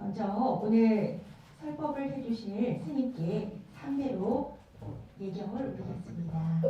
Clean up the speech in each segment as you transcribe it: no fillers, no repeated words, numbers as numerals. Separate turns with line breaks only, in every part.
먼저 오늘 설법을 해주실 스님께 3배로 예경을 올리겠습니다.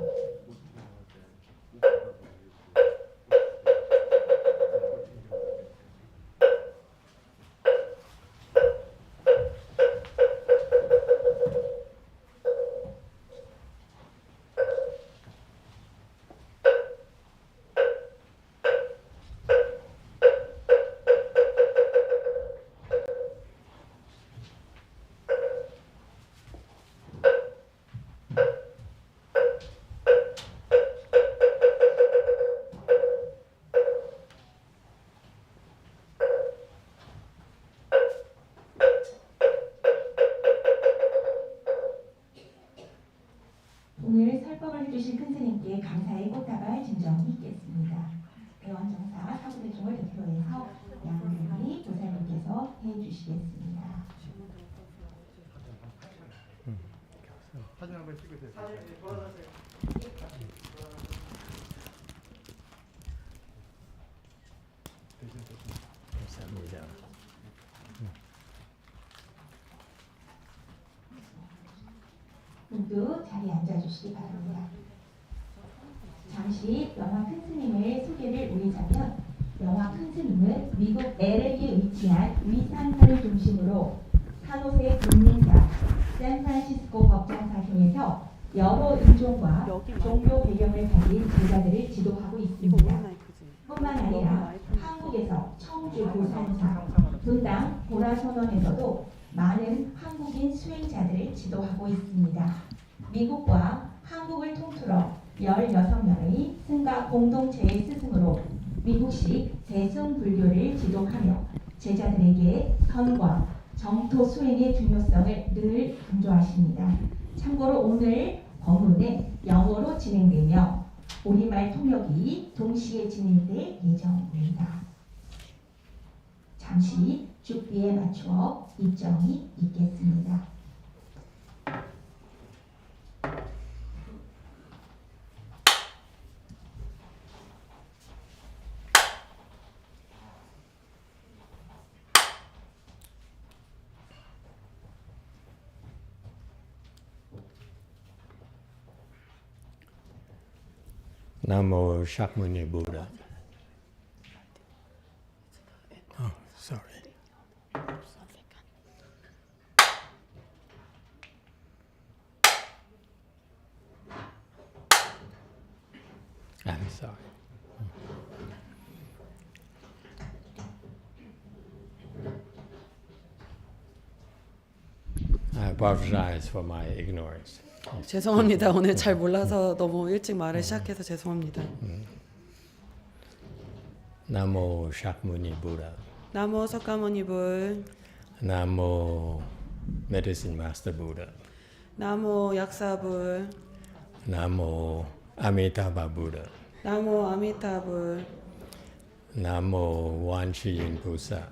오늘 설법을 해주신 큰 스님께 감사의 꽃다발 증정이 있겠습니다. 대원정사 사부대중을 대표해서 양금이 보살님께서 해주시겠습니다.
사진 한번 찍으세요. 사진 걸어주세요.
감사합니다.
모두 자리에 앉아주시기 바랍니다. 잠시 영화 큰 스님의 소개를 올리자면 영화 큰 스님은 미국 LA에 위치한 위산사를 중심으로 산호세 국민사, 샌프란시스코 법당사 등에서 여러 인종과 종교 배경을 가진 제자들을 지도하고 있습니다. 뿐만 아니라 한국에서 청주 고산사, 분당 보라선원에서도 많은 한국인 수행자들을 지도하고 있습니다. 미국과 한국을 통틀어 16명의 승가 공동체의 스승으로 미국식 대승불교를 지도하며 제자들에게 선과 정토 수행의 중요성을 늘 강조하십니다. 참고로 오늘 법문은 영어로 진행되며 우리말 통역이 동시에 진행될 예정입니다. 잠시 죽비에 맞추어 입정이 있겠습니다.
Namo Shakmuni Buddha. Oh, sorry. I'm sorry. I apologize for my ignorance.
죄송합니다. 오늘 잘 몰라서 너무 일찍 말을 시작해서 죄송합니다.
Namo Shakmuni Buddha.
나모 석가모니불,
Namo Medicine Master Buddha.
나모 약사불,
Namo Amitaba Buddha.
나모 아미타불,
Namo Wanchiyin Pusa.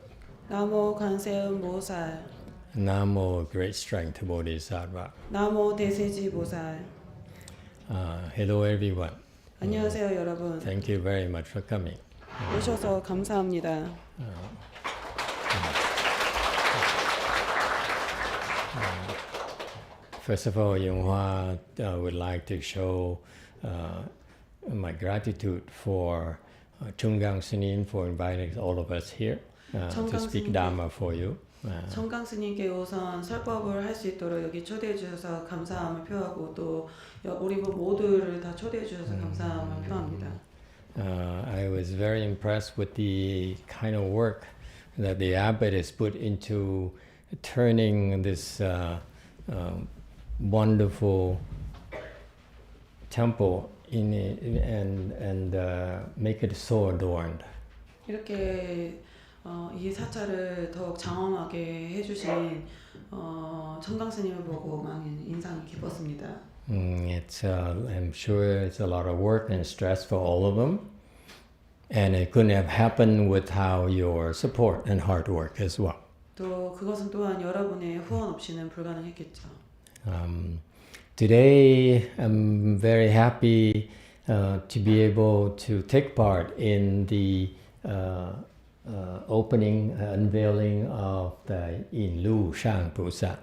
나모 관세음 보살,
Namo Great Strength Bodhisattva.
나모 대세지 보살.
Hello everyone.
안녕하세요 여러분.
Thank you very much for coming.
오셔서 감사합니다.
First of all, YongHua would like to show my gratitude for Jung S님 for inviting all of us here to speak Dharma for you.
정강 스님께 우선 설법을 할 수 있도록 여기 초대해 주셔서 감사함을 표하고 또 우리 모두를 다 초대해 주셔서 감사함을 표합니다.
I was very impressed with the kind of work that the abbot has put into turning this wonderful temple and make it so adorned.
이렇게 이 사찰을 더욱 장엄하게 해주신 청강 스님을 보고 많은 인상이 깊었습니다.
I'm sure it's a lot of work and stress for all of them, and it couldn't have happened without your support and hard work as well.
또 그것은 또한 여러분의 후원 없이는 불가능했겠죠.
Today, I'm very happy to be able to take part in the opening, unveiling of the 인루 상 보살,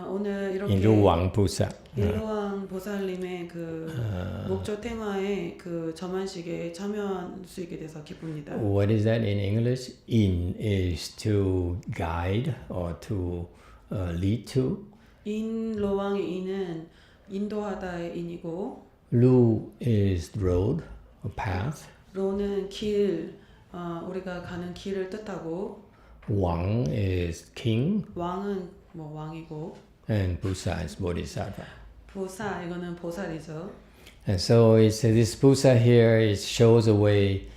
오늘 이렇게
인루왕 보살.
인루왕 보살님의 그 목조 테마에 그 점안식에 참여할 수 있게 돼서 기쁩니다.
What is that in English? In is to guide or to lead to.
인로왕의 인은 인도하다의 인이고
Lu is road, a path.
로는 길, 우리가 가는 길을 뜻하고
Wang is king,
왕은 뭐 왕이고
and Busa is bodhisattva.
보살 이거는 보살이죠.
And so it's this Busa here. It shows a way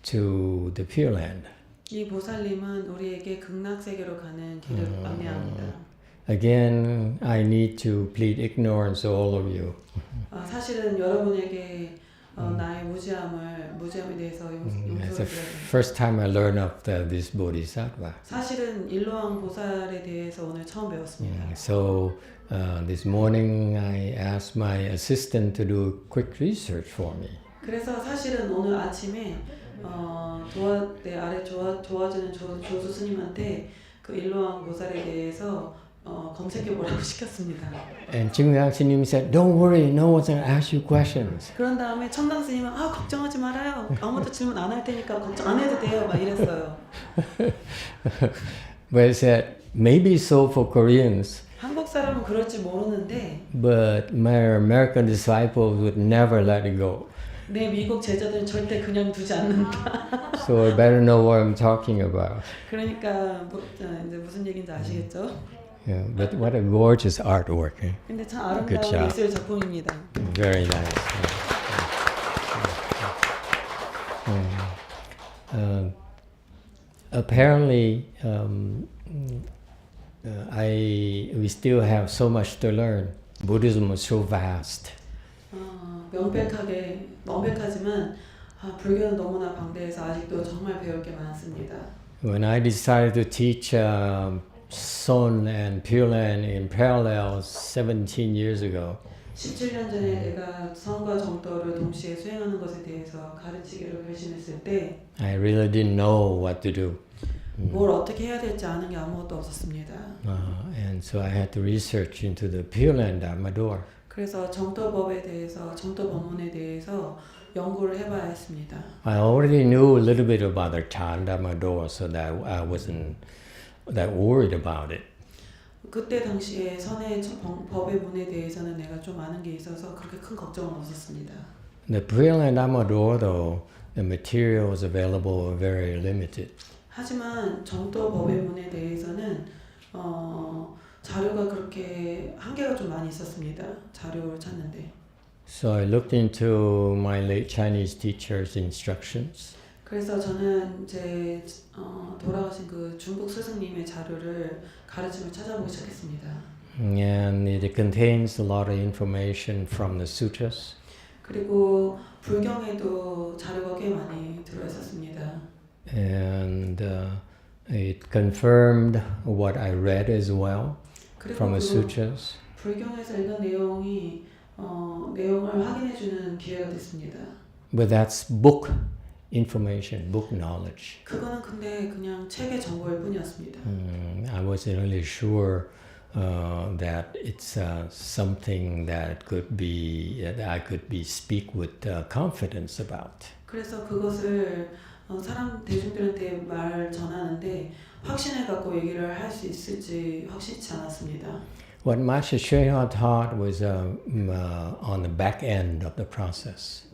to the Pure Land.
이 보살님은 우리에게 극락 세계로 가는 길을 안내합니다.
Again, I need to plead ignorance, all of you.
사실은 여러분에게 나의 무지함에 대해서 용서를
It's the
드려야 됩니다.
first time I learned of this bodhisattva.
사실은 일로왕 보살에 대해서 오늘 처음 배웠습니다.
So this morning I asked my assistant to do quick research for me.
그래서 사실은 오늘 아침에 내 아래 도와주는 조수 스님한테 그 일로왕 보살에 대해서 검색해 보라고 시켰습니다.
And Jung 스님 said, "Don't worry, no one's going to ask you questions."
그런 다음에 청당 스님은 걱정하지 말아요. 아무도 질문 안 할 테니까 걱정 안 해도 돼요. 막 이랬어요.
But he said, maybe so for Koreans,
한국 사람은 그럴지 모르는데
but my American disciples would never let it go.
내 미국 제자들은 절대 그냥 두지 않는다.
So I better know what I'm talking about.
그러니까 이제 무슨 얘기인지 아시겠죠?
Yeah, but what a gorgeous artwork. Eh?
근데 참
Good
아름다운
job.
예술 작품입니다.
Very nice. Apparently, we still have so much to learn. Buddhism is so vast.
명백하지만 불교는 너무나 방대해서 아직도 정말 배울 게 많습니다.
When I decided to teach Son and Pure Land in parallel 17 years ago,
17년 전에 내가 선과 정도를 동시에 수행하는 것에 대해서 가르치기로 결심했을 때
I really didn't know what to do.
뭘 어떻게 해야 될지 아는 게 아무것도 없었습니다.
And so I had to research into the Pure Land Dharma door.
그래서 정도법에 대해서 정도 법문에 대해서 연구를 해봐야 했습니다.
I already knew a little bit about the Chan Dharma door, so that I wasn't that worried about it.
그때 당시에 선의 법의 문에 대해서는 내가 좀 아는 게 있어서 그렇게 큰 걱정은 없었습니다.
The Pure Land Dharma door, though, the materials available are very limited.
하지만 정도 법의 문에 대해서는 자료가 그렇게 한계가 좀 많이 있었습니다. 자료를 찾는데.
So I looked into my late Chinese teacher's instructions.
그래서 저는 제 돌아가신 그 중국 스승님의 자료를 가르침을 찾아보기 시작했습니다.
And it contains a lot of information from the sutras.
그리고 불경에도 자료가 꽤 많이 들어있었습니다.
And it confirmed what I read as well from the sutras.
불경에서 읽은 내용이 내용을 확인해주는 기회가 됐습니다.
But that's book information, book knowledge.
그거는 근데 그냥 책의 정보일 뿐이었습니다.
I wasn't really sure that it's something that I could speak with confidence about.
그래서 그것을 대중들한테 전하는데 확신을 갖고 얘기를 할 수 있을지 확실치 않았습니다.
What Master Shuya taught was on the back end of the process.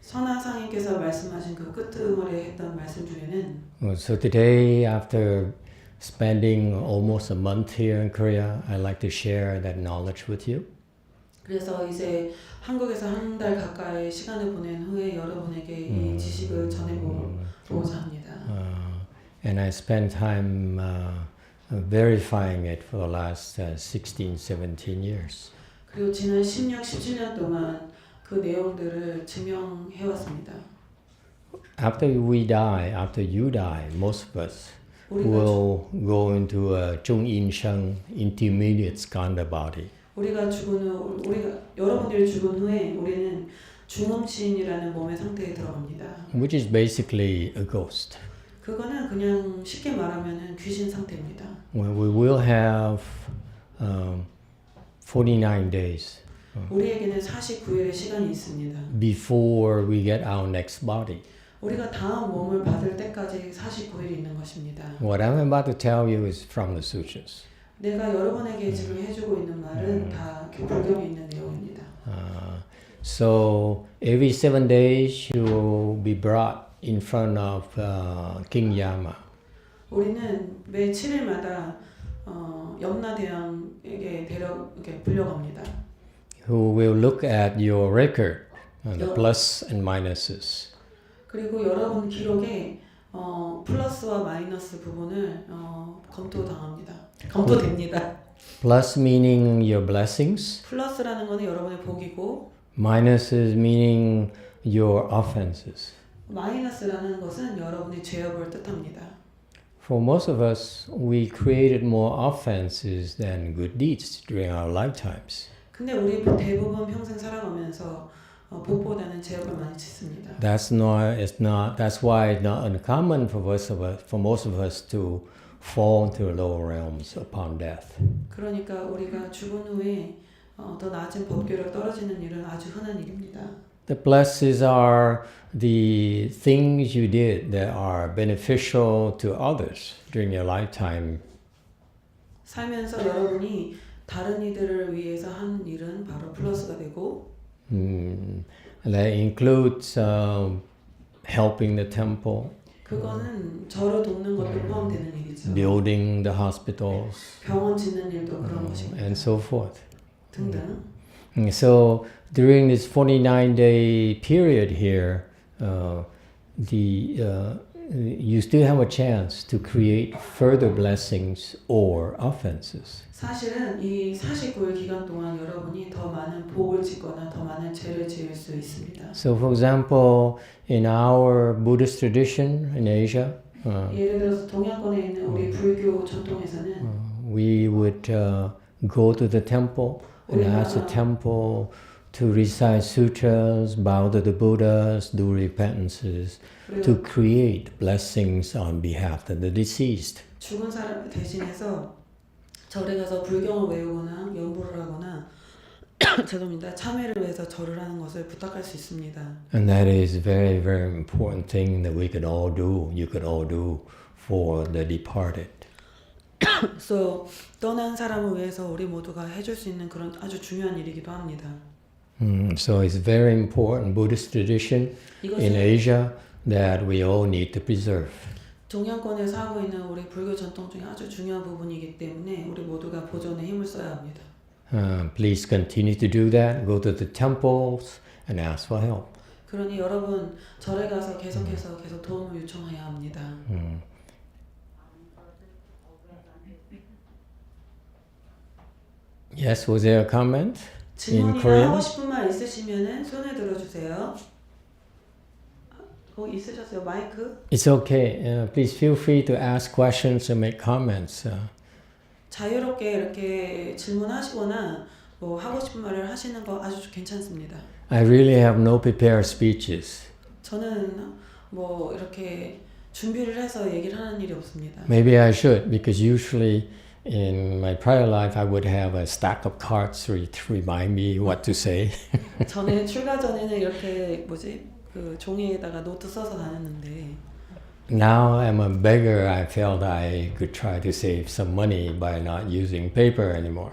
선하상님께서 말씀하신 그 끄트머리에 했던 말씀 중에는
So today, after spending almost a month here in Korea, I'd like to share that knowledge with you.
그래서 이제 한국에서 한 달 가까이 시간을 보낸 후에 여러분에게 이 지식을 전해보고자 합니다.
And I spent time verifying it for the last 16, 17 years.
그리고 지난 16, 17년 동안 그 내용들을 증명해왔습니다.
After we die, after you die, most of us will go into a Jung intermediate skanda body.
여러분들이 죽은 후에 우리는 중음신이라는 몸의 상태에 들어갑니다.
which is basically a ghost.
그거는 그냥 쉽게 말하면은 귀신 상태입니다.
Well, we will have 49 days
우리에게는 49일의 시간이 있습니다.
before we get our next body.
우리가 다음 몸을 받을 때까지 49일이 있는 것입니다.
What I'm about to tell you is from the sutras.
내가 여러분에게 지금 해주고 있는 말은 다 불경에 있는 내용입니다.
So every 7 days you will be brought in front of King Yama.
우리는 매 7일마다 염라대왕에게 이렇게 불려갑니다.
Who will look at your record, the plus and minuses.
그리고 여러분 기록에 플러스와 마이너스 부분을 검토됩니다.
Plus meaning your blessings,
플러스라는 것은 여러분의 복이고
minuses meaning your offenses.
마이너스라는 것은 여러분의 죄업을 뜻합니다.
For most of us, we created more offenses than good deeds during our lifetimes.
근데 우리 대부분 평생 살아가면서 복보다는 죄업을 많이 짓습니다.
That's why it's not uncommon for most of us to fall into lower realms upon death.
그러니까 우리가 죽은 후에 더 낮은 법궤로 떨어지는 일은 아주 흔한 일입니다.
The blessings are the things you did that are beneficial to others during your lifetime.
살면서 여러분이 다른 이들을 위해서 한 일은 바로 플러스가 되고
That includes helping the temple,
그거는 저를 돕는 것도 포함되는 일이죠.
building the hospitals,
병원 짓는 일도 그런 것입니다.
and so forth.
등등.
So during this 49-day period here, you still have a chance to create further blessings or offenses.
사실은 이 49일 기간 동안 여러분이 더 많은 복을 짓거나 더 많은 죄를 지을 수 있습니다.
So for example, in our Buddhist tradition in Asia,
예를 들어서 동양권에 있는 우리 불교 전통에서는
we would go to the temple and ask the temple to recite sutras, bow to the Buddhas, do repentances, to create blessings on behalf of the deceased.
죽은 사람 대신해서 절에 가서 불경을 외우거나 연보를 하거나 죄송합니다. 참회를 위해서 절을 하는 것을 부탁할 수 있습니다.
And that is a very, very important thing that we could all do. You could all do for the departed.
So 떠난 사람을 위해서 우리 모두가 해줄 수 있는 그런 아주 중요한 일이기도 합니다.
So it's very important Buddhist tradition in Asia that we all need to preserve.
동양권에서 하고 있는 우리 불교 전통 중에 아주 중요한 부분이기 때문에 우리 모두가 보존에 힘을 써야 합니다.
Please continue to do that. Go to the temples and ask for help.
그러니 여러분 절에 가서 계속 도움을 요청해야 합니다.
Yes, was there a comment in
질문이나
Korean?
하고 싶은 말 있으시면은 손을 들어주세요. 거기 있으셨어요 마이크?
It's okay. Please feel free to ask questions and make comments.
자유롭게 이렇게 질문하시거나 뭐 하고 싶은 말을 하시는 거 아주 괜찮습니다.
I really have no prepared speeches.
저는 뭐 이렇게 준비를 해서 얘기를 하는 일이 없습니다.
Maybe I should, because usually in my prior life I would have a stack of cards to remind me what to say.
전에 출가 전에는 이렇게 그 종이에다가 노트 써서 다녔는데
Now I'm a beggar. I felt I could try to save some money by not using paper anymore.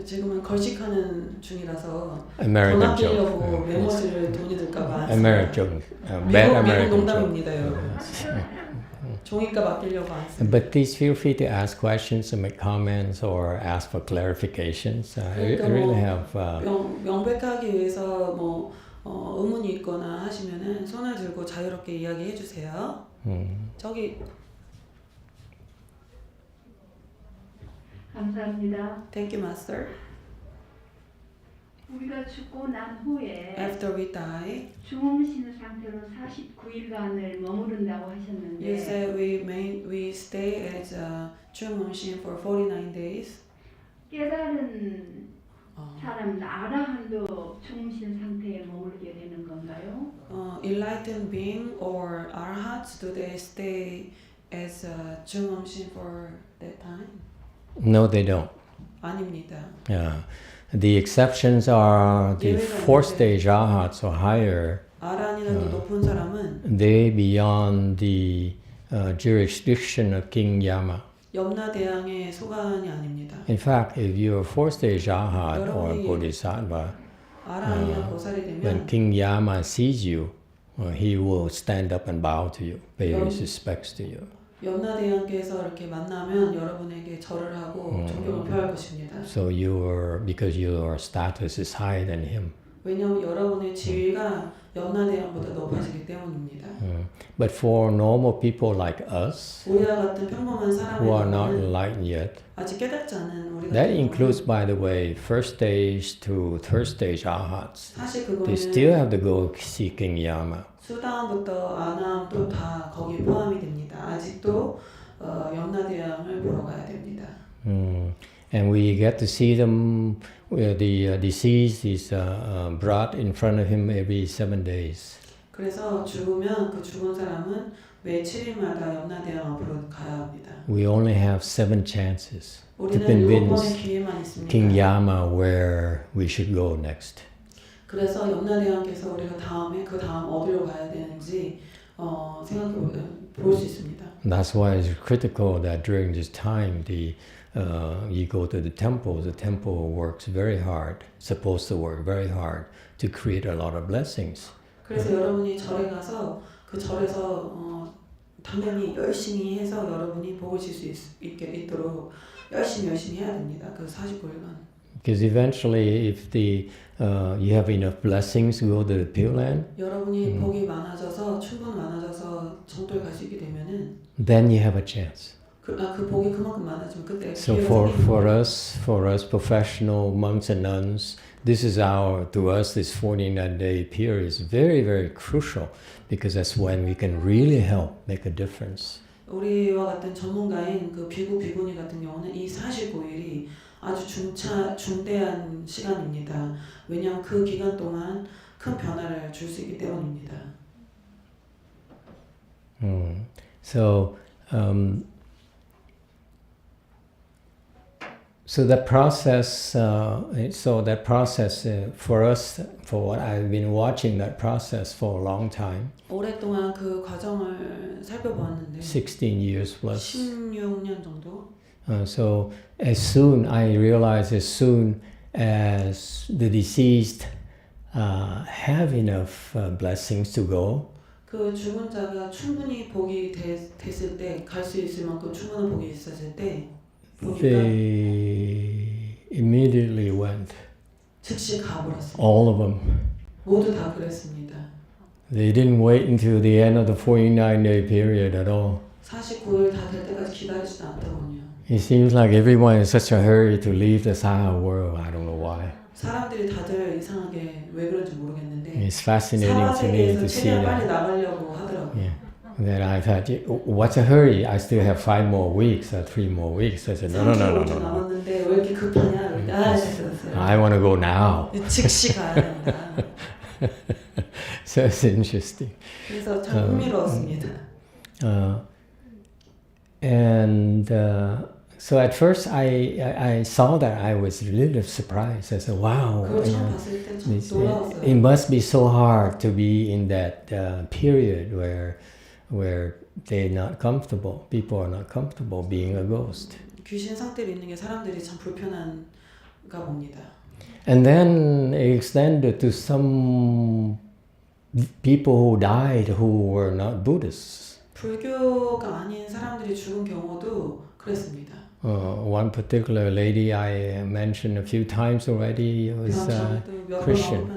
지금은 걸식하는 중이라서 돈
American
아끼려고
joke.
메모지를 돈이 들까봐 안
American joke. Bad
미국
American joke.
농담입니다요. 종이값 아끼려고 안 씁니다.
But please feel free to ask questions and make comments or ask for clarifications. I
그러니까
really
뭐
have.
명백하기 위해서 뭐 의문이 있거나 하시면은 손을 들고 자유롭게 이야기해 주세요. 저기
감사합니다.
Thank you, Master.
우리가 죽고 난 후에
After we die,
중음신 상태로 49일간을 머무른다고
you
하셨는데
said we stay as Jung for 49 days.
깨달은 사람은 아라한도 중심 상태에 머물게 되는 건가요?
Enlightened being or arhats, do they stay as 중음신 for that time?
No, they don't.
아닙니다.
Yeah. The exceptions are the fourth stage arhats or higher.
아란이나 더 높은 사람은
They beyond the jurisdiction of King Yama.
염라대왕의 소관이 아닙니다.
In fact, if you're a fourth stage arhat or bodhisattva,
아란이나 보살이
when
되면
King Yama sees you, he will stand up and bow to you, pay his respects to you.
염라대왕께서 이렇게 만나면 여러분에게 절을 하고 존경을 표할 것입니다.
So because your status is higher than him.
왜냐하면 여러분의 지위가 염라대왕보다 높아지기 때문입니다.
But for normal people like us,
우리와 같은 평범한
who are not
사람들은
enlightened yet,
아직 깨닫지 않은 우리
that
같은
includes, by the way, first stage to third stage arhats.
사실
They still
그거는
have to go see King Yama.
수다함부터 아나함도 다 거기에 포함이 됩니다. 아직도 염라대왕을 보러 가야 됩니다.
And we get to see them. The deceased is brought in front of him every 7 days.
그래서 죽으면 그 죽은 사람은 매 7일마다 염라대왕 앞으로 가야 합니다.
We only have 7 chances to
우리는 7번의
convince
기회만 있습니다.
King Yama where we should go next.
그래서 염라대왕께서 우리가 그 다음 어디로 가야 되는지 생각해 볼 수 있습니다.
That's why it's critical that during this time you go to the temple works very hard, supposed to work very hard to create a lot of blessings.
그래서 여러분이 절에 가서 그 절에서 당연히 열심히 해서 여러분이 복을 줄 수 있도록 열심히 해야 됩니다. 그 49일간.
Because eventually, if you have enough blessings to go to the Pure Land,
여러분이 복이 많아져서 충분 많아져서 정토에 갈 수 있게 되면은
then you have a chance.
그 복이 그만큼 많아지면 그때
So
기회가
for
생깁니다.
us professional monks and nuns, to us this 49-day period is very, very crucial because that's when we can really help make a difference.
우리와 같은 전문가인 그 비구니 같은 경우는 이 49일이 아주 중대한 시간입니다. 왜냐하면 그 기간 동안 큰 변화를 줄 수 있기 때문입니다.
So that process, for us, for what I've been watching that process for a long time,
오랫동안 그 과정을 살펴보았는데
16 years plus.
16년 정도.
So I realized as soon as the deceased have enough blessings to go,
그 죽은 자가 충분히 복이 됐을 때, 갈 수 있을 만큼 충분한 복이 있었을 때 보니까
they immediately went.
즉시 가버렸습니다.
All of them.
모두 다 그랬습니다.
They didn't wait until the end of the 49-day period at all.
49일 다 될 때까지 기다리지도 않더군요.
It seems like everyone is in such a hurry to leave the Saha world. I don't know why.
사람들이 다들 이상하게 왜 그런지 모르겠는데
It's fascinating to me to see
최대한 빨리
that.
나가려고 ha더라고요.
Yeah. That I've had, what's a hurry? I still have 5 more weeks or 3 more weeks. I said, no.
남았는데 왜 이렇게 급하냐? 됐어요.
I want to go now.
즉시 가야 된다.
So it's interesting.
그래서 참 흥미로웠습니다.
So at first I saw that I was really surprised. I said, wow,
그걸 처음 봤을 때 참 놀라웠어요.
it must be so hard to be in that period where they're not comfortable. People are not comfortable being a ghost.
귀신 상태로 있는 게 사람들이 참 불편한가 봅니다.
And then it extended to some people who died who were not Buddhists.
불교가 아닌 사람들이 죽은 경우도 그랬습니다.
One particular lady I mentioned a few times already was Christian,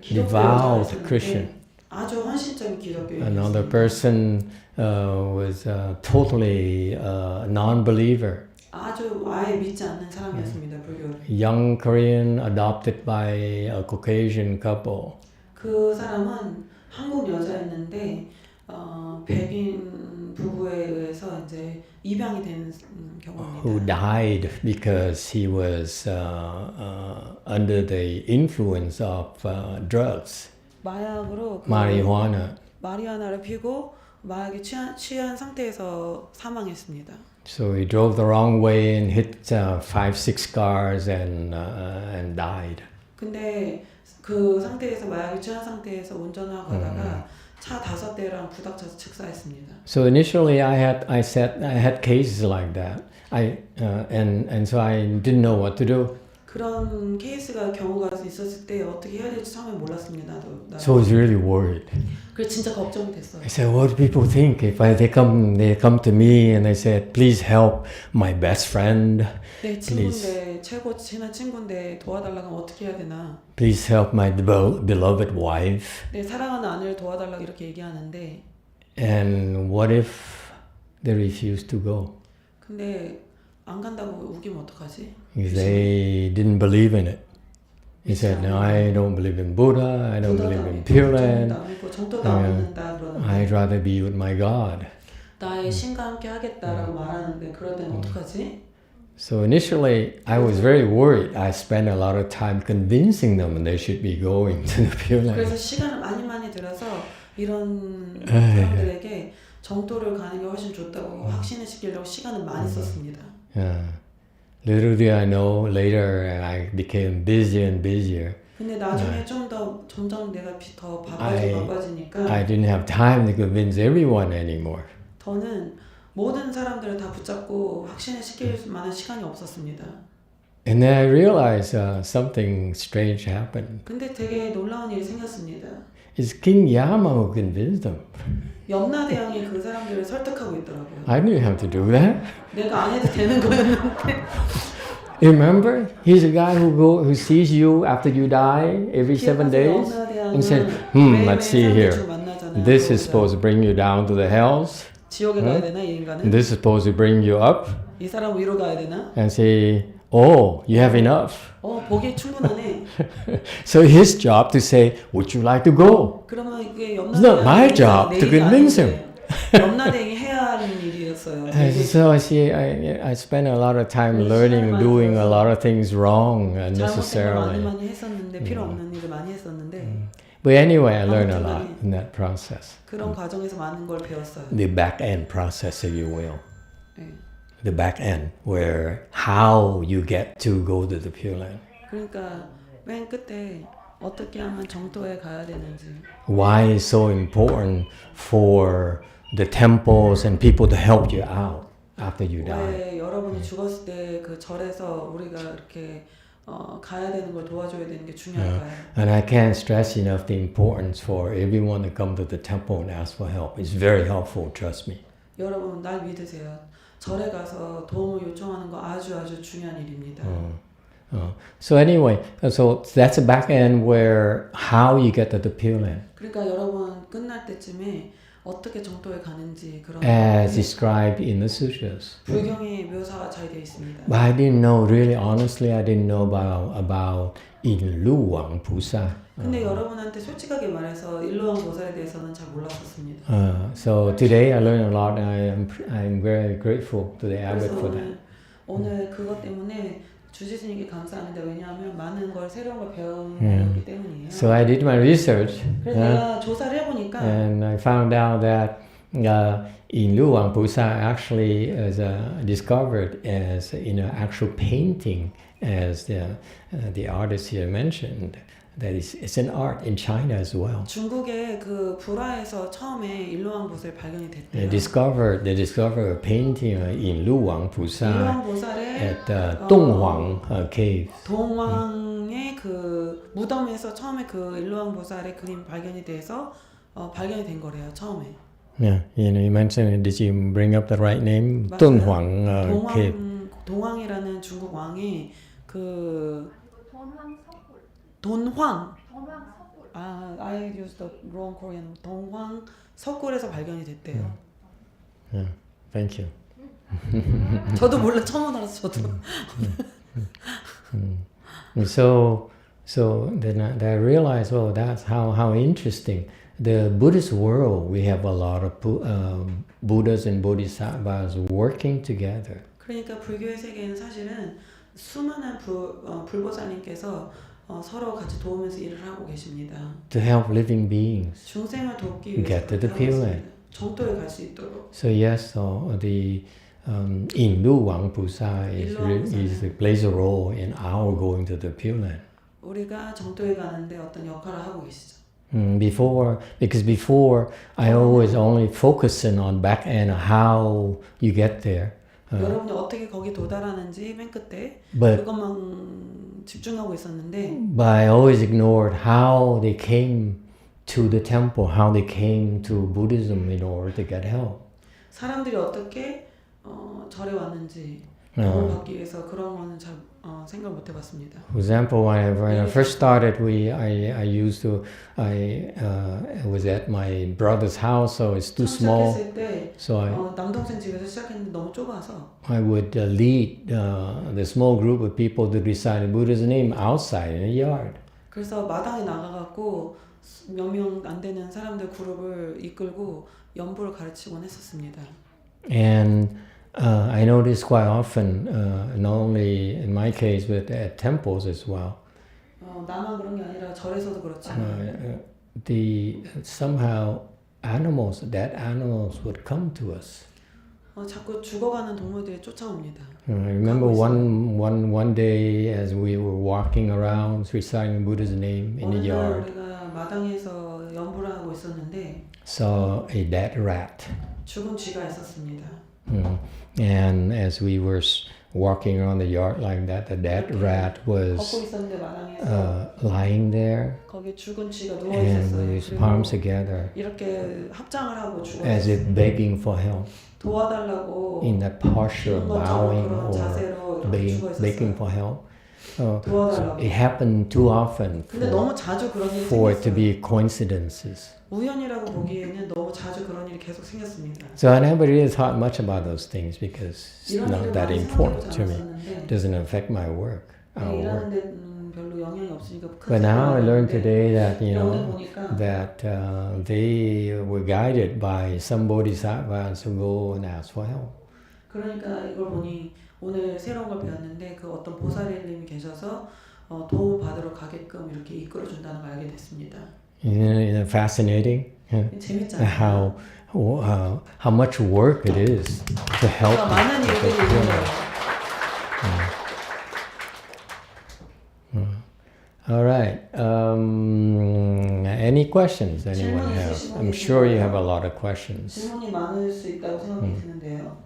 devout Christian.
아주 헌신적인 기독교인이었습니다.
Another person was totally non-believer.
아주 아예 믿지 않는 사람이었습니다. 불교를.
Young Korean adopted by a Caucasian couple.
그 사람은 한국 여자였는데 백인 부부에 의해서 이제 입양이 되는 경우입니다.
who died because he was under the influence of drugs,
마약으로
marijuana.
마리아나를 피고 마약에 취한 상태에서 사망했습니다.
So he drove the wrong way and hit 5-6 cars and died.
근데 그 상태에서 마약에 취한 상태에서 운전하고 가다가 차 5대랑 부닥쳐서 즉사했습니다.
So initially I had cases like that. And so I didn't know what to do.
그런 케이스가 경우가 있었을 때 어떻게 해야 될지 처음에 몰랐습니다.
So I was really worried.
그래서 진짜 걱정이 됐어요.
I said, what do people think if they come to me and they said, please help my best friend.
내 친구인데 최고 친한 친구인데 도와달라고 하면 어떻게 해야 되나?
Please help my beloved wife.
내 사랑하는 아내를 도와달라고 이렇게 얘기하는데.
And what if they refuse to go?
근데 안 간다고 우기면 어떡하지?
If they didn't believe in it. He said, no, I don't believe in Buddha. I don't believe in Pure Land. I'd rather be with my God.
나의 신과 함께 하겠다라고 말하는데 그럴 때는 어떡하지?
So initially, I was very worried. I spent a lot of time convincing them they should be going to the Pure Land.
그래서 시간을 많이 들여서 이런 사람들에게 정토를 가는 게 훨씬 좋다고 확신을 시키려고 시간을 많이 썼습니다.
Little did I know, later I became busier and busier.
근데 나중에 좀 더 점점 내가 더 바빠지니까
I didn't have time to convince everyone anymore.
더는 모든 사람들을 다 붙잡고 확신을 시킬 만한 시간이 없었습니다.
And then I realized something strange happened.
근데 되게 놀라운 일이 생겼습니다.
It's King Yama who convinced them.
염라대왕이 그 사람들을 설득하고 있더라고요.
I didn't have to do that.
내가 안 해도 되는 거였는데.
Remember, he's a guy who sees you after you die every 7 days and said, let's see here. This is supposed to bring you down to the hells.
지옥에 가야 되나 이 인간은?
And this is supposed to bring you up.
이 사람 위로 가야 되나?
And say, oh, you have enough.
보기에 충분하네.
So his job to say, would you like to go?
그러면 이게
It's not my job to convince him.
염라대왕이 해야 하는 일이었어요.
So I spent a lot of time learning, doing a lot of things wrong unnecessarily.
많이 했었는데 필요 없는 일을 많이 했었는데.
But anyway, I learned a lot in that process.
그런 과정에서 많은 걸 배웠어요.
The back end process, if you will.
네.
The back end, where how you get to go to the Pure Land.
그러니까 맨 끝에 어떻게 하면 정토에 가야 되는지.
Why it's so important for the temples and people to help you out after you die.
왜 여러분이 죽었을 때 그 절에서 우리가 이렇게 가야 되는 걸 도와줘야 되는 게 중요할까요?
And I can't stress enough the importance for everyone to come to the temple and ask for help. It's very helpful, trust me.
여러분 날 믿으세요. 절에 가서 도움을 요청하는 거 아주 중요한 일입니다.
So anyway, so that's a back end where how you get to the Pure Land.
그러니까 여러분 끝날 때쯤에 어떻게 정토에 가는지 그런
as described in the sutras.
불경의 묘사가 잘 되어 있습니다.
But I didn't know, really honestly, I didn't know about 일루왕菩사.
근데 여러분한테 솔직하게 말해서 일루왕 보살에 대해서는 잘 몰랐었습니다.
So today I learned a lot. I'm very grateful to the abbot for that.
오늘 그것 때문에 주지스님께 감사합니다. 왜냐하면 많은 걸 새로운 걸 배우기 때문이에요.
So I did my research.
그래서 내가 조사를 해보니까
And I found out that 일루왕菩사 actually is discovered as in an actual painting, as the artist here mentioned. That it's an art in China as well.
중국의 그 불화에서 처음에 일루왕 보살 발견이 됐대요.
They discovered a painting in 일루왕
일루왕 보살의
at 동황 cave.
동황의 그 무덤에서 처음에 그 일루왕 보살의 그림 발견이 돼서 발견이 된 거래요. 처음에.
Yeah, you mentioned. Did you bring up the right name? 동황 cave.
동황이라는 중국 왕이 그 돈황. I used the wrong Korean. 동황 석굴에서 발견이 됐대요.
Yeah, thank you.
저도 몰라 처음 알았어 저도.
So then I realized, well, that's how interesting the Buddhist world, we have a lot of Buddhas and Bodhisattvas working together.
그러니까 불교의 세계에는 사실은 수많은 불보살님께서 서로 같이 도우면서 일을 하고 계십니다.
To help living beings
중생을 돕기 위해서
get to the Pure Land.
정토에 갈 수 있도록.
So yes, the Indu Wangpusa plays a role in our going to the Pure Land.
우리가 정토에 가는데 어떤 역할을 하고 계시죠.
Because before I always only focusing on back end how you get there.
여러분이 어떻게 거기 도달하는지 맨 끝에
But
그것만 집중하고 있었는데
I always ignored how they came to the temple, how they came to Buddhism in order to get help.
사람들이 어떻게 절에 왔는지 도움을 받기 위해서 그런 거는 잘 생각 못 해봤습니다.
For example, when I first started, I was at my brother's house, so it's too small.
시작했을 때
So
남동생 집에서 시작했는데 너무 좁아서
I would lead the small group of people to recite the Buddha's name outside in the yard.
그래서 마당에 나가갖고 몇 명 안 되는 사람들 그룹을 이끌고 연부를 가르치곤 했었습니다.
And I noticed quite often, not only in my case, but at temples as well.
나만 그런 게 아니라 절에서도 그렇지만
somehow dead animals would come to us.
자꾸 죽어가는 동물들이 쫓아옵니다.
I remember one day as we were walking around reciting Buddha's name in the yard,
우리가 마당에서 연부를 하고 있었는데
saw a dead rat.
죽은 쥐가 있었습니다.
And as we were walking around the yard like that, the dead rat was
걷고 있었는데 마당에서
lying there
거기 죽은 쥐가 누워
and with
있었어요.
his palms together
이렇게 합장을 하고 죽어
as if begging for help.
도와달라고
In that posture, bowing
그런
or
자세로 죽어
begging
있었어요.
for help. So
도와달라고.
it happened too often
근데 너무 자주 그런 일이
for it to
생겼어요.
be coincidences.
우연이라고 보기에는 너무 자주 그런 일이 계속 생겼습니다.
So I never really thought much about those things because it's
이런
not
일을
that
많이
important
생각해보지
to me.
않았었는데
It doesn't affect my work, our work.
일하는데 별로 영향이 없으니까 큰
But now I learned
상관이
today that
오늘 보니까
that they were guided by some bodhisattvas who go and ask for help.
그러니까 이걸 보니 오늘 새로운 걸 배웠는데 그 어떤 보살님이 계셔서 도움을 받으러 가게끔 이렇게 이끌어준다는 걸 알게 됐습니다.
Isn't it fascinating?
재밌잖아요.
How much work it is to help.
많은 일들이 있는 거예요.
All right. Any questions anyone have? I'm sure you have a lot of questions.
질문이 많을 수 있다고 생각이 드는데요.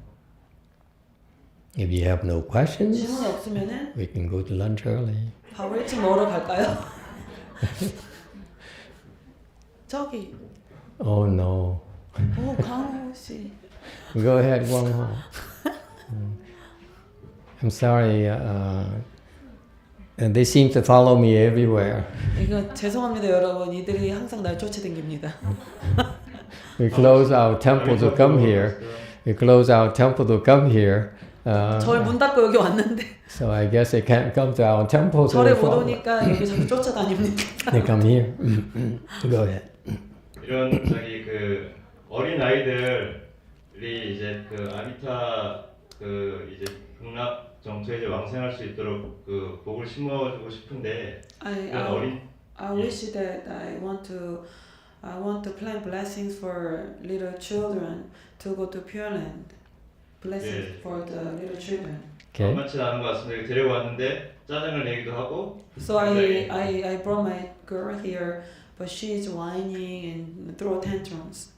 If you have no questions,
질문이 없으면은
we can go to lunch early.
밥을 일찍 먹으러 갈까요? 저기.
Oh no.
오, 강호 씨.
Go ahead, YongHua. I'm sorry. And they seem to follow me everywhere.
이거 죄송합니다, 여러분. 이들이 항상 날 쫓아다닙니다.
We close our temple to come here. We close our temple to come here.
절 문 닫고 여기 왔는데
So I guess they can't come to our temple. So
절에
they
못
follow.
오니까 여기 자꾸 쫓아다닙니다.
They come here. Go ahead.
이런 그 어린 아이들이 이제 그 아미타 이제 극락정토에 이제 왕생할 수 있도록 그 복을 심어주고 싶은데
I wish that I want to plant blessings for little children to go to Pure Land. Blessings for the little children.
만만치 않은 것 같습니다. 데리고 왔는데 짜증을 내기도 하고.
So I brought my girl here, but she's whining and throw tantrums.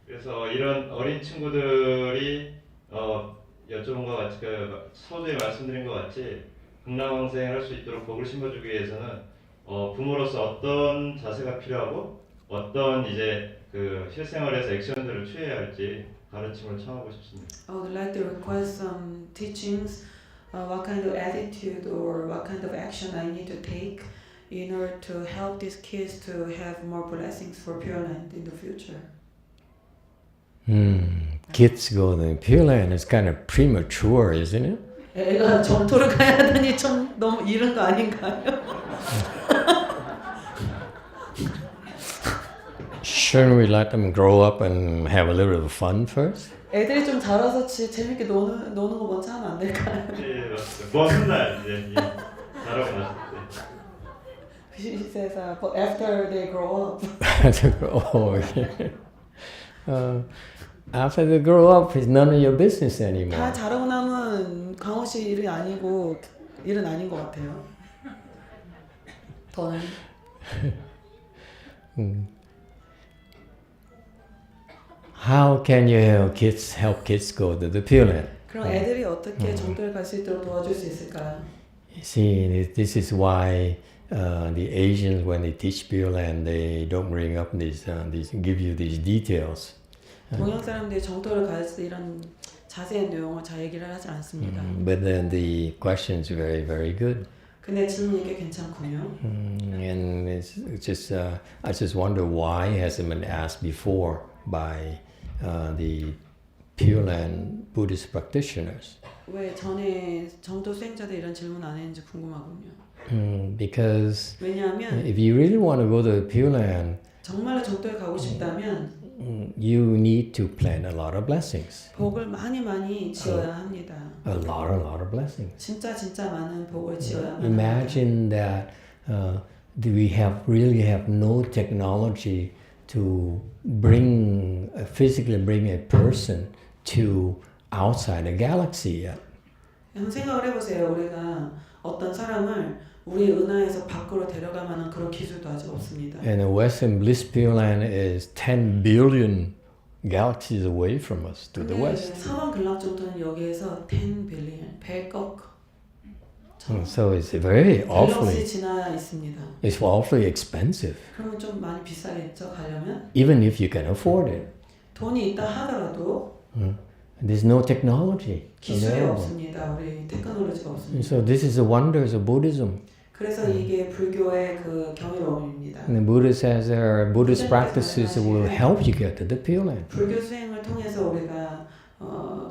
그래서 이런 어린 친구들이 여쭤본 것 같이 서두에 말씀드린 것 같이 극락왕생을 할 수 있도록 복을 심어주기 위해서는 부모로서 어떤 자세가 필요하고 어떤 이제 그 실생활에서 액션들을 취해야 할지 가르침을 청하고 싶습니다.
I would like to request some teachings, what kind of attitude or what kind of action I need to take in order to help these kids to have more blessings for Pure Land in the future.
Kids go to Pure Land is kind of premature, isn't it?
애가 정토를 가야 하더니 좀 너무 이른 거 아닌가요?
shouldn't we let them grow up and have a little bit of fun first?
애들이 좀 자라서 재밌게 노는 거 먼저 하면 안 될까요?
예, 맞습니다. 뭐 훗날 이제 잘하고 나실 때.
She says, but after they grow up.
Oh, yeah. After they grow up, it's none of your business anymore.
다 자라고 나면 강호 씨 일은 아닌 것 같아요. 더는.
How can you help kids go to the Pure Land?
그럼 애들이 어떻게 정도에 갈 수 있도록 도와줄 수 있을까요?
See, this is why the Asians, when they teach Pure Land, they don't bring up these give you these details.
동양 사람들이 정도를 갈 때 이런 자세한 내용을 잘 얘기를 하지 않습니다.
But then the question is very, very good.
근데 질문이 꽤 괜찮군요.
And it's just, I just wonder why hasn't been asked before by the Pure Land Buddhist practitioners.
왜 전에 정도 수행자들 이런 질문 안 했는지 궁금하군요.
Because
왜냐하면
if you really want to go to the Pure Land,
정말로 정도에 가고 싶다면
you need to plant a lot of blessings.
복을 많이 지어야 합니다.
A lot of blessings.
진짜 많은 복을 지어야 합니다.
Imagine that we really have no technology to physically bring a person to outside the galaxy yet.
한번 생각을 해보세요. 우리가 어떤 사람을 우리 은하에서 밖으로 데려갈 만한 그런 기술도 아직 없습니다.
And the Western Bliss Pure Land is 10 billion galaxies away from us to the west.
서방 극락정토는 여기에서 10 billion, 100억.
So it's very awfully.
갤럭시 지나 있습니다.
It's awfully expensive.
그러면 좀 많이 비싸겠죠, 가려면?
Even if you can afford it.
돈이 있다 하더라도
There's no technology
기술이
available.
없습니다. 우리 테크놀로지가 없습니다.
So this is the wonders of Buddhism.
그래서 이게 불교의 그 경이로움입니다.
And the Buddha says there are Buddhist practices that will help you get to the Pure Land.
불교 수행을 통해서 우리가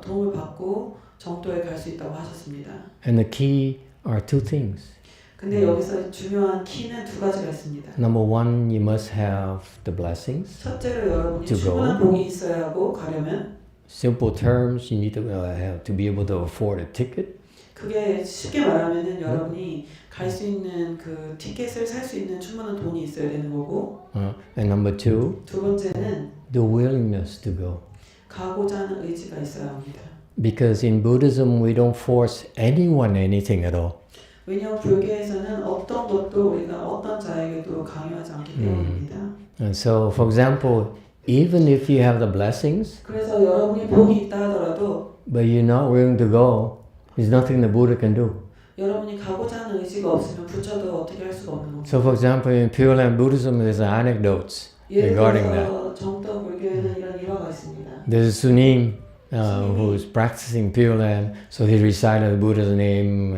도움을 받고 정도에 갈 수 있다고 하셨습니다.
And the key are two things.
근데 여기서 중요한 키는 두 가지가 있습니다.
Number one, you must have the blessings.
첫째로 여러분이
To go.
충분한 복이 있어야 하고 가려면
Simple terms, you need to have to be able to afford a ticket.
그게 쉽게 말하면은 여러분이 갈 수 있는 그 티켓을 살 수 있는 충분한 돈이 있어야 되는 거고.
And number two,
두 번째는
the willingness to go.
가고자 하는 의지가 있어야 합니다.
Because in Buddhism, we don't force anyone anything at all.
왜냐하면 불교에서는 어떤 것도 우리가 어떤 자에게도 강요하지 않기 때문입니다.
And so, for example, even if you have the blessings,
그래서 여러분이 복이 있다 하더라도
but you're not willing to go, there's nothing the Buddha can do.
여러분이 가고자 하는 의지가 없으면 부처도 어떻게 할 수가 없는 겁니다.
So, for example, in Pure Land Buddhism, there's anecdotes
예를
regarding that.
들어서 정도 불교에는 이런 일화가 있습니다.
There's a Sunim who's practicing Pure Land, so he recited the Buddha's name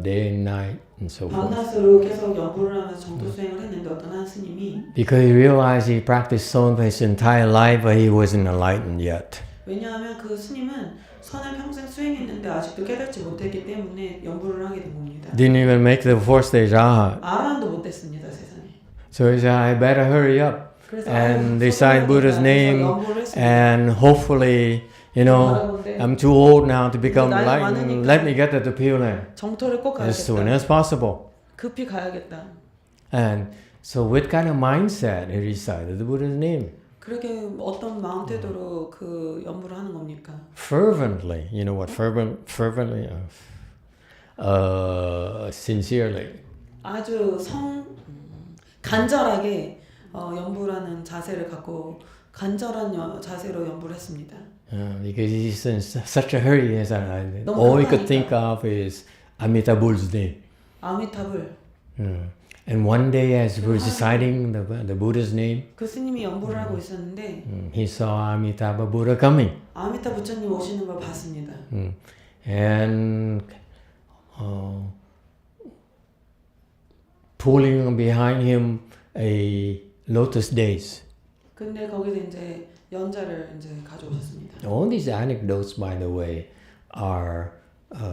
day and night and so forth.
밤낮으로 계속 연구를 하면서 정도 수행을 했는데 어떤 한 스님이
Because he realized he practiced Son his entire life, but he wasn't enlightened yet.
왜냐하면 그 스님은 선을 평생 수행했는데 아직도 깨닫지 못했기 때문에 연구를 하게 된 겁니다.
Didn't even make the fourth stage Arhat.
아라한도 못 됐습니다, 세상에.
So he said, I better hurry up
그래서
and recite Buddha's name,
연구를 했습니다.
and hopefully, you know, I'm too old now to become enlightened. Let me get to the Pure Land
정토를 꼭
as soon
가야겠다.
as possible.
급히 가야겠다.
And so with kind of mindset, he recited the Buddha's name.
그렇게 어떤 마음 태도로 그 연구를 하는 겁니까?
Fervently, you know what fervently, sincerely.
아주 간절하게 연구라는 자세를 갖고 간절한 자세로 연구를 했습니다.
Because he's in such a hurry, he said,
너무
all he could
급하니까.
think of is Amitavul's name.
아미타불.
And one day, as he was reciting the Buddha's name,
그 스님이 연구를 하고 있었는데
he saw Amitabha Buddha coming.
아미타 부처님 오시는 걸 봤습니다.
And pulling behind him a lotus daisy.
근데 거기서 이제 연자를 이제 가져오셨습니다.
All these anecdotes, by the way, are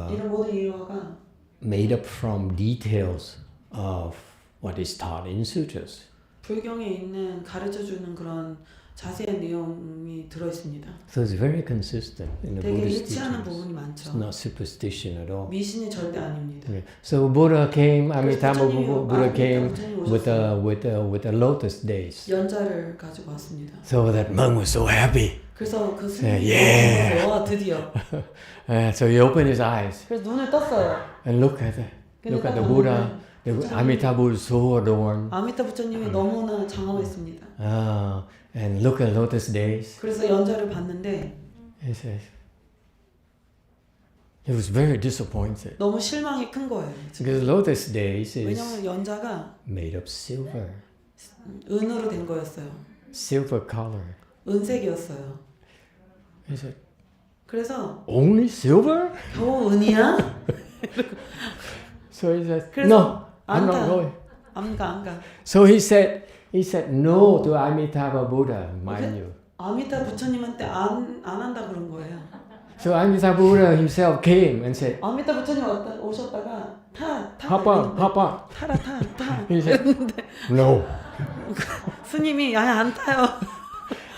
이런 모든 일화가
made up from details of what is taught in sutras.
불경에 있는 가르쳐주는 그런 자세한 내용이 들어있습니다.
So it's very consistent in the
되게
Buddhist
일치하는
teachings.
부분이 많죠.
It's not superstition at all.
미신이 절대 아닙니다.
Okay. So Buddha came, Amitabo
부처님이-
Buddha came
부처님이
with a lotus days.
연자를 가지고 왔습니다.
So that monk was so happy.
그래서 그 스님이
Yeah.
와 드디어.
So he opened his eyes
그래서 눈을 떴어요.
and look at the
딱
Buddha. The
부처님.
Amitabha is so adorned.
아미타 부처님이 너무나 장엄했습니다.
And look at lotus days.
그래서 연자를 봤는데
He says, he was very disappointed
너무 실망이 큰 거예요.
because lotus days is
왜냐면 연자가
made of silver,
은으로 된 거였어요.
silver color.
은색이었어요.
He said,
그래서
only silver?
겨우 은이야?
So he said,
그래서
no, I'm
안
not
가.
going.
안 가.
So he said no to Amitabha Buddha, mind you.
아미타 부처님한테 안 한다 그런 거예요.
So Amitabha Buddha himself came and said,
아미타 부처님 오셨다가
hop on, hop on.
타.
He said, no.
스님이 안 타요.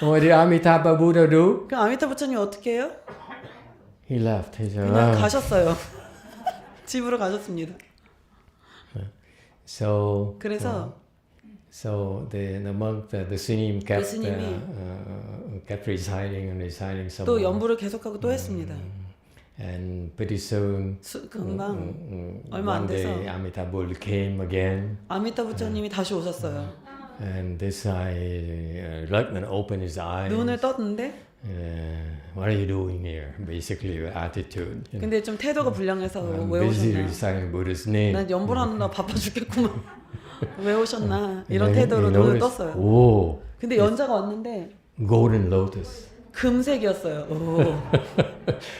What did Amitabha Buddha do?
그 아미타 부처님 어떻게 해요?
He left. He said,
그냥 가셨어요. 집으로 가셨습니다.
So
그래서
the monk, the snim kept
스님이
kept reciting some
또
more.
연부를 계속하고 또 했습니다.
And pretty soon,
금방 얼마 안
one
돼서
day Amitabha Buddha came again,
아미타 부처님이 다시 오셨어요.
and this guy opened his eyes.
눈을 떴는데
What are you doing here? Basically, your attitude.
근데 좀 태도가 불량해서
I'm
왜
busy
오셨나?
reciting Buddha's name.
난 연보를 하느라 바빠 죽겠구만. 왜 오셨나? 이런
And
태도로
he
눈을
noticed,
떴어요.
Oh,
근데 연자가 왔는데
golden lotus.
금색이었어요. 오.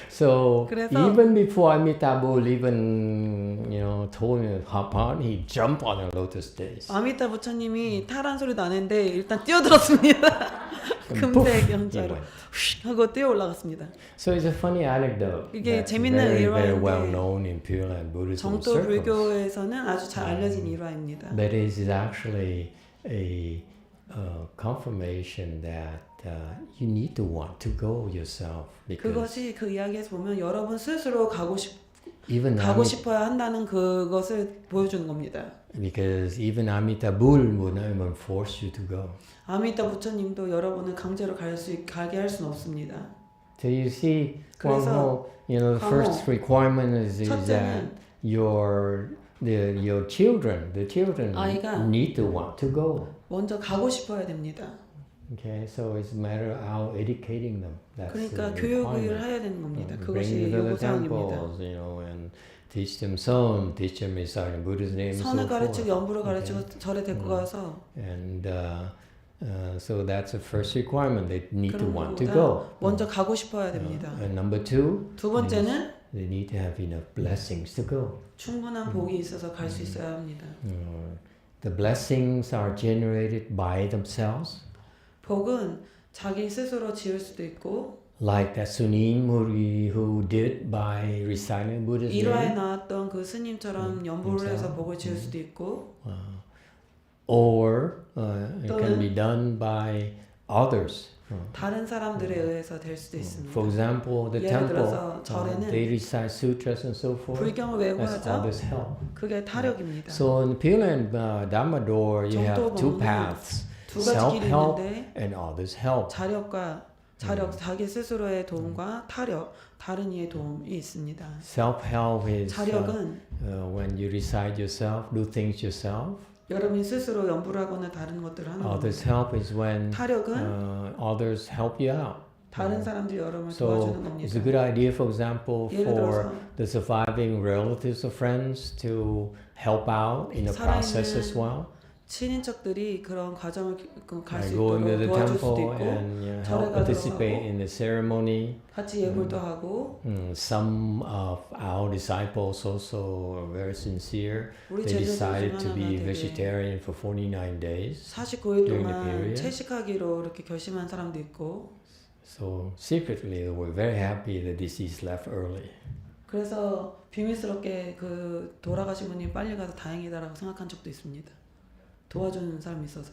So
그래서-
even before Amitabha Buddha even told him to hop on, he jumped on a lotus days.
아미타 부처님이 타란 소리도 안 했는데 일단 뛰어들었습니다. 금색 연자로 휙 하고 뛰어 올라갔습니다.
So it's a funny anecdote.
이게
That's
재밌는
very, very
일화인데
well known in Pure Land Buddhism
정토
circles.
불교에서는 아주 잘 알려진 일화입니다.
But it is actually a confirmation that you need to want to go yourself because
그것이 그 이야기에서 보면 여러분 스스로
even
가고 싶어야 한다는 그것을 보여주는 겁니다.
because even Amitabha Buddha would not even force you to go.
아미타 부처님도 여러분을 강제로 가게 할 수는 없습니다.
So you see,
그래서
the first requirement is that
첫째는
your children, the children
아이가
need to want to go.
먼저 가고 싶어야 됩니다.
Okay, so it's a matter of how educating them. That's
그러니까
the
교육을
requirement.
해야 되는 겁니다.
Bring
그것이
them to the
요구사항입니다.
temples, and teach them some, teach them reciting Buddha's name, and so
선을
forth.
가르치고 연부를 가르치고 절에 데리고 가서
And so that's the first requirement. They need to
그런
want to
것보다
go.
먼저 가고 싶어야 됩니다.
And number two,
두 번째는
they need to have enough blessings to go.
충분한 복이 있어서 갈 수 있어야 합니다.
The blessings are generated by themselves,
복은 자기 스스로 지을 수도 있고
like that Sunim who did by reciting Buddha's
일화에
name,
나왔던 그 스님처럼 연보를 해서 복을 지을 수도 있고
or it can be done by others.
다른 사람들에 의해서 될 수도
For
있습니다.
example, the
예를
temple,
들어서 절에는
they recite sutras and so forth.
불경을 외우고
That's
하죠.
others' help.
그게 타력입니다.
So in Pure Land Dharma door, you have two
정토
paths:
두 가지 길이
self-help
있는데
and others' help.
자력, 자기 스스로의 도움과 타력, 다른 이의 도움이 있습니다.
Self-help is
자력은
when you recite yourself, do things yourself.
여러분이 스스로 연부를 하거나 다른 것들을 하는
Others'
겁니다.
help is when
타력은
others help you out.
다른 사람들이 여러분을
So
도와주는
it's
겁니다.
a good idea, for example,
예를
for
들어서
the surviving relatives or friends to help out in the process as well.
친인척들이 그런 과정을 갈
By
수
going to
있도록
the
도와줄 수도
temple
있고
and
절에
help
가도록
participate
하고
in the ceremony.
같이 예불도 하고
Some of our disciples also are very sincere.
우리
They
제자들
decided to
중
be
하나가 되게
vegetarian for 49 days.
49일
during the
동안
period.
채식하기로 이렇게 결심한 사람도 있고
So secretly, they were very happy the deceased left early.
그래서 비밀스럽게 그 돌아가신 분이 빨리 가서 다행이다라고 생각한 적도 있습니다. 도와주는 사람이 있어서.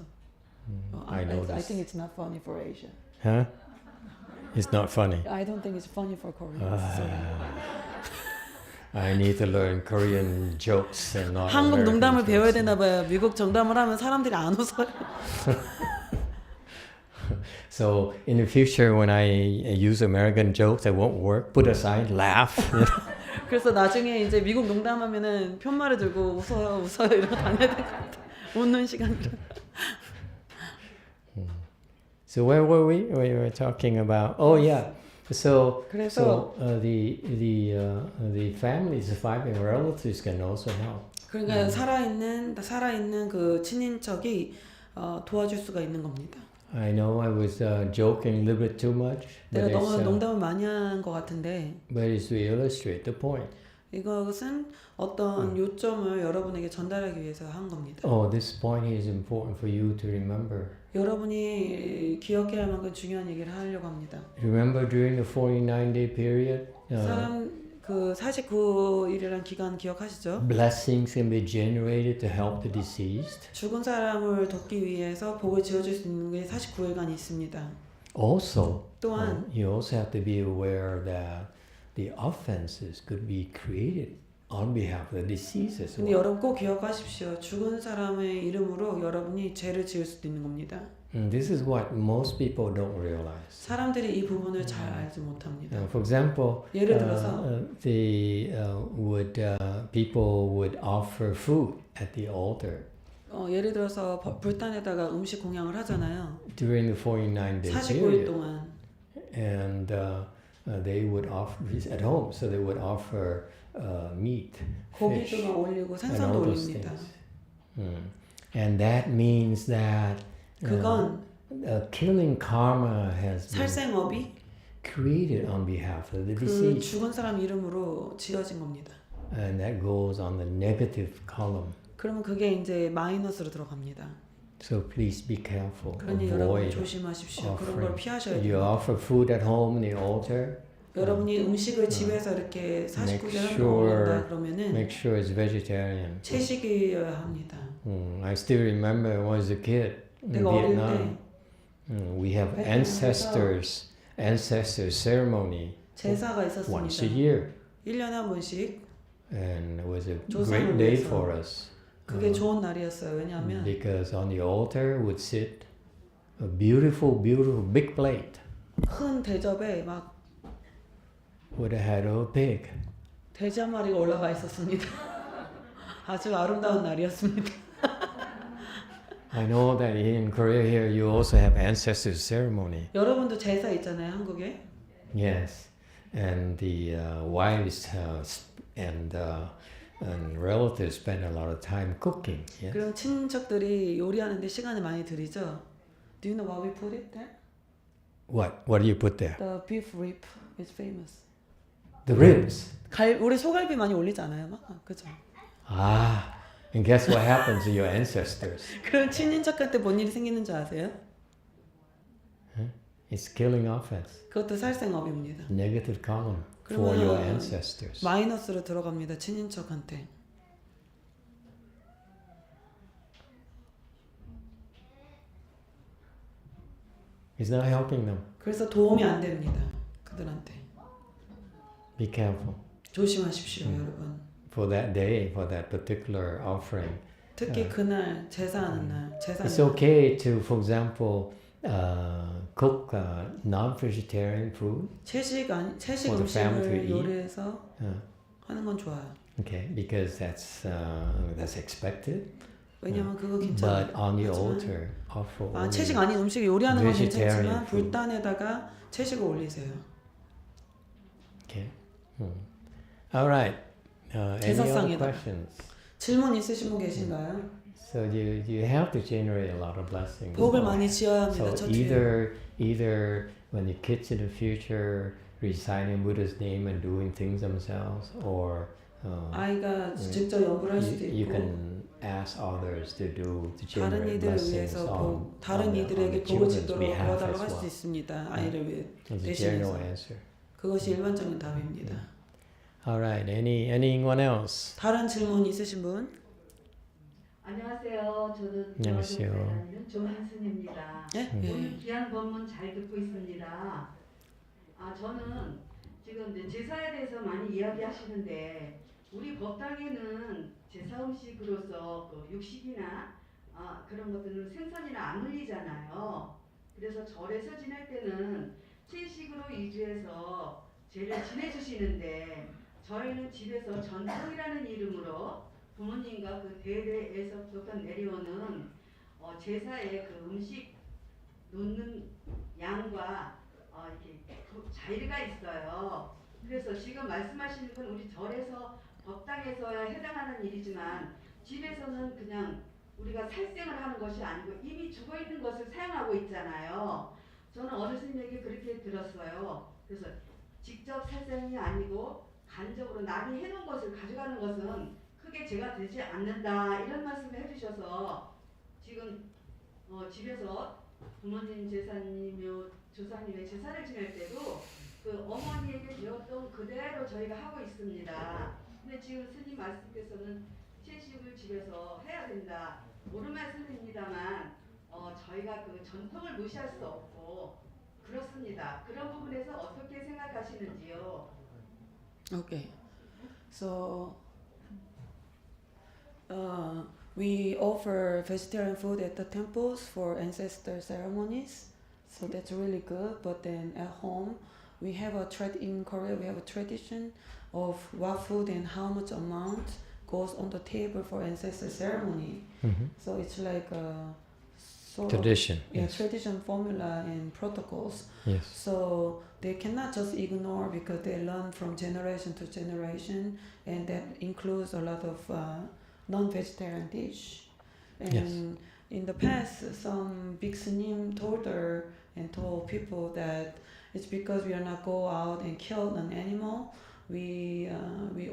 I know
I
this.
think it's not funny for Asia.
Huh? It's not funny.
I don't think it's funny for Koreans. Sorry.
I need to learn Korean jokes and not
한국
American
농담을 배워야
jokes.
되나 봐요. 미국 정담을 하면 사람들이 안 웃어요.
So in the future, when I use American jokes that won't work, put aside, laugh.
그래서 나중에 이제 미국 농담하면은 편말을 들고 웃어요 이러고 다녀야 될 것 같아. 웃는 시간이라.
So where were we? We were talking about. Oh yeah. So
그래서
the family, surviving relatives can also help.
그러니까 살아있는 그 친인척이 도와줄 수가 있는 겁니다.
I know I was joking a little bit too much,
내가
but
너무 농담을 많이 한 것 같은데
it's to illustrate the point.
이것은 어떤 요점을 여러분에게 전달하기 위해서 한 겁니다.
Oh, this point is important for you to remember.
여러분이 기억해야 할 만큼 중요한 얘기를 하려고 합니다.
Remember during the 49-day period,
그 49일이라는 기간 기억하시죠?
blessings can be generated to help the deceased.
죽은 사람을 돕기 위해서 복을 지어줄 수 있는 게 49일간이 있습니다.
Also,
또한
you also have to be aware that the offenses could be created on behalf of the deceased as
근데
well.
여러분 꼭 기억하십시오. 죽은 사람의 이름으로 여러분이 죄를 지을 수도 있는 겁니다.
And this is what most people don't realize.
사람들이 이 부분을 잘 알지 못합니다.
For example,
예를 들어서
people would offer food at the altar
예를 들어서 불단에다가 음식 공양을 하잖아요.
during the 49-day
49일
period,
동안.
and they would offer at home, so they would offer meat, fish,
고기도 올리고
and
생선도
all those
올립니다.
things. And that means that
그건
killing karma has been
살생업이
created on behalf of the
그
deceased,
죽은 사람 이름으로 지어진 겁니다.
and that goes on the negative column.
그러면 그게 이제 마이너스로 들어갑니다.
So please be careful.
그러니 여러분
Avoid
조심하십시오. 그런 걸
offering.
피하셔야
You
돼요.
offer food at home in the altar.
여러분이 음식을 집에서 이렇게 49개 하는 거
sure-
먹는다 그러면은
Make sure it's vegetarian.
채식이어야 합니다.
I still remember when I was a kid in
내가 어릴
Vietnam. We have ancestor ceremony
제사가
once a
있었습니다.
year,
1년에 한 번씩
and it was a
조상을
great day
위해서.
for us
그게 좋은 날이었어요. 왜냐하면
because on the altar would sit a beautiful big plate
큰 대접에 막
with a head of a pig.
돼지 한 마리가 올라가 있었습니다. 아주 아름다운 날이었습니다.
I know that in Korea here you also have ancestor ceremony.
여러분도 제사 있잖아요, 한국에.
Yes, and the wives and relatives spend a lot of time cooking. Yes.
그럼 친척들이 요리하는데 시간을 많이 들이죠. Do you know what we put it there?
What do you put there?
The beef rib is famous.
The ribs.
우리 소갈비 많이 올리지 않아요, 막? 그죠?
And guess what happens to your ancestors?
그럼 친인척한테 뭔 일이 생기는 줄 아세요?
It's killing offense.
그것도 살생업입니다.
Negative column for your ancestors.
마이너스로 들어갑니다, 친인척한테.
It's not helping them.
그래서 도움이 안 됩니다, 그들한테.
Be careful.
조심하십시오, 여러분.
For that day, for that particular offering.
특히 그날 제사하는 날,
It's okay to, for example, cook non-vegetarian food.
채식
for the family to
음식을
eat.
요리해서 하는 건 좋아요.
Okay, because that's expected.
왜냐면 그거
But
괜찮아요.
on the
하지만
altar, offer only
채식 아닌 음식 요리하는 건
vegetarian
괜찮지만
food.
불단에다가 채식을 올리세요.
Okay. All right. Any other
제사상에다가.
questions?
질문 있으신 분 계신가요?
So you have to generate a lot of blessings.
복을 많이 지어야 합니다.
So
첫 주에.
either when the kids in the future reciting Buddha's name and doing things themselves, or
아이가 직접 연구를 할 수도
you
있고
can ask others to
다른
generate
이들을
blessings
위해서 다른
on the
이들에게 복을
children's
짓도록
behalf
도와달라고
as
할 수도
well.
있습니다. 아이를 위해
It's a
대신해서.
general answer.
그것이 일반적인 답입니다.
All right. Anyone else?
다른 질문 있으신 분?
안녕하세요. 저는
안녕하세요.
대원정사에 다니는 조한순입니다. 오늘 귀한 법문 잘 듣고 있습니다. 저는 지금 이제 제사에 대해서 많이 이야기하시는데 우리 법당에는 제사 음식으로서 그 육식이나 그런 것들은 생선이나 안 올리잖아요. 그래서 절에서 지낼 때는 채식으로 위주해서 제를 지내주시는데 저희는 집에서 전통이라는 이름으로 부모님과 그 대대에서부터 내려오는 제사에 그 음식 놓는 양과 이렇게 자리가 있어요. 그래서 지금 말씀하시는 건 우리 절에서 법당에서야 해당하는 일이지만 집에서는 그냥 우리가 살생을 하는 것이 아니고 이미 죽어 있는 것을 사용하고 있잖아요. 저는 어르신에게 그렇게 들었어요. 그래서 직접 살생이 아니고 간접으로 남이 해놓은 것을 가져가는 것은 크게 죄가 되지 않는다 이런 말씀을 해주셔서 지금 집에서 부모님 제사님요 조상님의 제사를 지낼 때도 그 어머니에게 배웠던 그대로 저희가 하고 있습니다. 근데 지금 스님 말씀께서는 채식을 집에서 해야 된다. 옳은 말씀입니다만 저희가 그 전통을 무시할 수 없고 그렇습니다. 그런 부분에서 어떻게 생각하시는지요?
Okay. So we offer vegetarian food at the temples for ancestor ceremonies. So that's really good. But then at home, we have in Korea we have a tradition of what food and how much amount goes on the table for ancestor ceremony. So it's like a sort
Tradition.
of
Yes.
tradition formula and protocols.
Yes.
So they cannot just ignore because they learn from generation to generation, and that includes a lot of non-vegetarian dish. And
Yes.
in the past, some big snim told her and told people that it's because we are not go out and kill an animal. We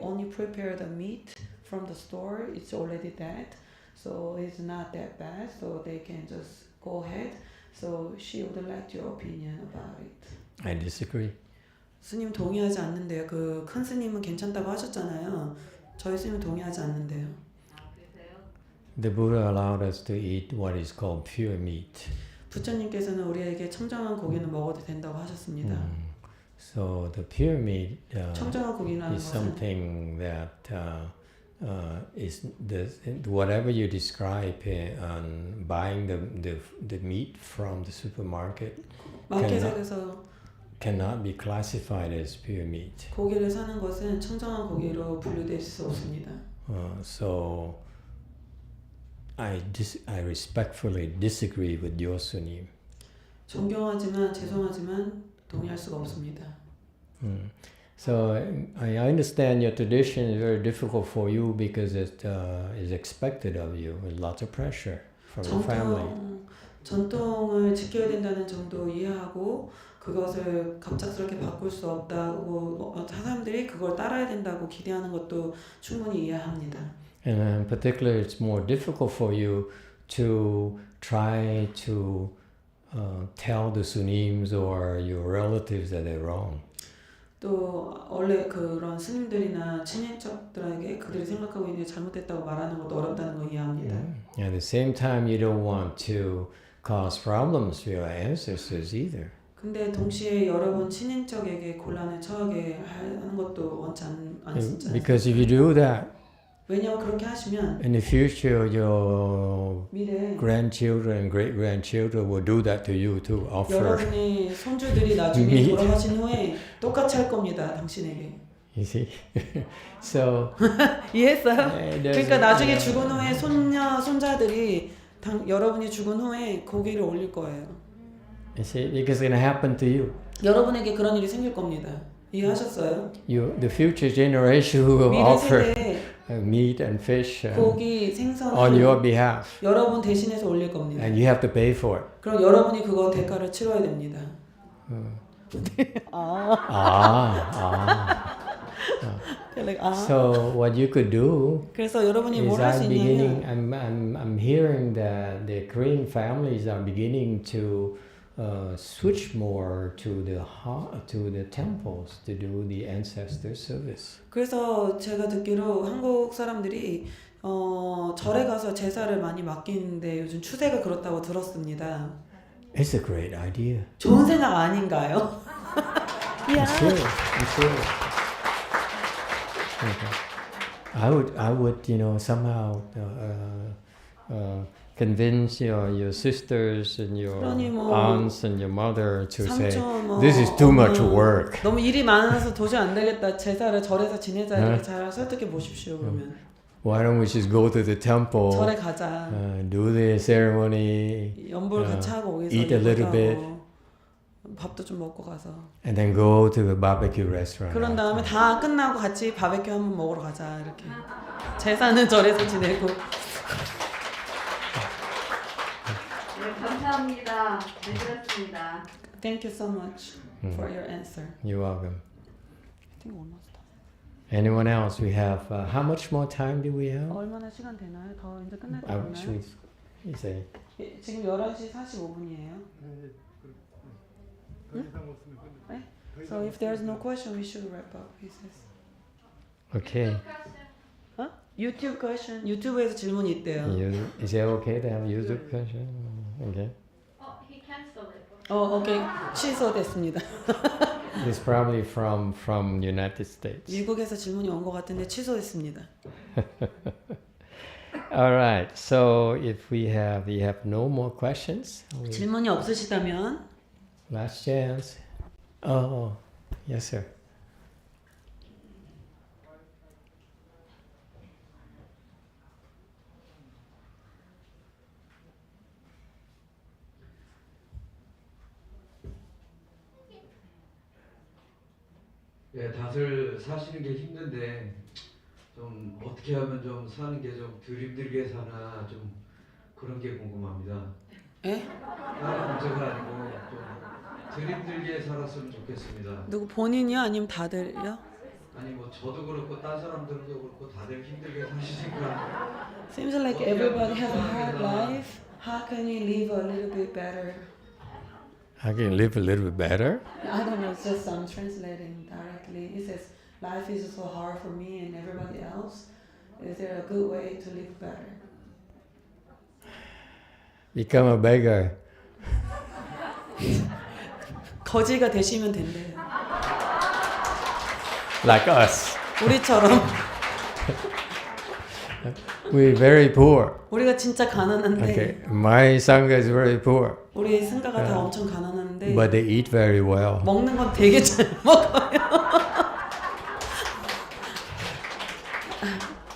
only prepare the meat from the store. It's already dead, so it's not that bad. So they can just go ahead. So she would like your opinion about it.
I disagree.
스님 동의하지 않는데요. 그 큰 스님은 괜찮다고 하셨잖아요. 저희 스님은 동의하지 않는데요.
그래서요?
The Buddha allowed us to eat what is called pure meat.
부처님께서는 우리에게 청정한 고기는 먹어도 된다고 하셨습니다.
So the pure meat
청정한 고기라는
is
것은
something that is whatever you describe on buying the meat from the supermarket
마켓에서
cannot be classified as pure meat.
고기를 사는 것은 청정한 고기로 분류될 수 없습니다.
So I respectfully disagree with your sunim.
존경하지만 죄송하지만 동의할 수가 없습니다.
So I understand your tradition is very difficult for you because it is expected of you with lots of pressure from your family.
전통을 지켜야 된다는 점도 이해하고 그것을 갑작스럽게 바꿀 수 없다고 사람들이 그걸 따라야 된다고 기대하는 것도 충분히 이해합니다.
And particularly it's more difficult for you to try to tell the sunims or your relatives that they're wrong.
또 원래 그런 스님들이나 친인척들에게 그들이 생각하고 있는 게 잘못됐다고 말하는 것도 어렵다는 거 이해합니다.
At the same time, you don't want to cause problems for your ancestors either.
근데 동시에 여러분 친인척에게 곤란에 처하게 하는 것도 원치 않습니다.
Because if you do that,
왜냐하면 그렇게 하시면
in the future, your
미래에
grandchildren and great-grandchildren will do that to you too. Offer.
여러분의 손주들이 나중에 돌아가신 후에 똑같이 할 겁니다. 당신에게.
You see? So
이해했어요? 그러니까 나중에 죽은 후에 손자들이 여러분이 죽은 후에 고기를 올릴 거예요.
You see, because it's going to happen to you.
여러분에게 그런 일이 생길 겁니다. 이해하셨어요?
The future generation who will
미래
offer
세대에
meat and fish
고기, 생선을
on your behalf,
여러분 대신해서 올릴 겁니다.
and you have to pay for it.
그럼 여러분이 그거 대가를 치러야 됩니다.
So what you could do
그래서 여러분이
is
뭘 할 수 있냐면
I'm hearing that the Korean families are beginning to switch more to the temples to do the ancestor service.
그래서 제가 듣기로 한국 사람들이 절에 가서 제사를 많이 맡기는데 요즘 추세가 그렇다고 들었습니다.
It's a great idea.
좋은 생각 아닌가요?
I'm serious. Okay. I would, somehow convince your sisters and your aunts and your mother to say, this is too much work.
너무 일이 많아서 도저히 안 되겠다. 제사를 절에서 지내자 이렇게 잘 설득해 보십시오. 그러면.
Why don't we just go to the temple?
절에 가자.
Do the ceremony.
연보를 같이 하고 오기서
eat a little bit.
밥도 좀 먹고 가서.
And then go to the barbecue restaurant.
그런 다음에 다 끝나고 같이 바베큐 한번 먹으러 가자 이렇게. 제사는 절에서 지내고.
네, 감사합니다. 네, 그렇습니다.
Thank you so much for your answer.
You're welcome.
I think almost.
Anyone else? We have how much more time do we have?
얼마나 시간 되나요? 더 이제 끝날 때 되나요?
Should we say?
지금 11시 45분이에요. 네? So if there's no question, we should wrap up. He says.
Okay.
YouTube question. 유튜브에서 질문이 있대요.
Is it okay to have YouTube question? Okay.
He cancelled it.
오케이. 취소됐습니다.
It's probably from United States.
미국에서 질문이 온 것 같은데 취소했습니다.
All right. So if you have no more questions.
질문이 없으시다면
Last chance. Oh, yes, sir.
예, 다들 사시는 게 힘든데 좀 어떻게 하면 좀 사는 게 좀 덜 힘들게 사나 좀 그런 게 궁금합니다.
예?
다른 문제가 아니고 좀 덜 힘들게 살았으면 좋겠습니다.
누구 본인이요? 아니면 다들요?
아니 뭐 저도 그렇고 딴 사람들도 그렇고 다들 힘들게 사시니까.
Seems like everybody has a hard life. How can you live a little bit better?
I can live a little bit better.
I don't know, it's just I'm translating directly. It says, life is so hard for me and everybody else. Is there a good way to live better?
Become a beggar.
거지가 되시면 된대요.
Like us.
우리처럼.
We're very poor.
우리가 진짜 가난한데.
Okay, my sangha is very poor.
우리 승가가 다 엄청 가난한데.
But they eat very well.
먹는 건 되게 잘 먹어요.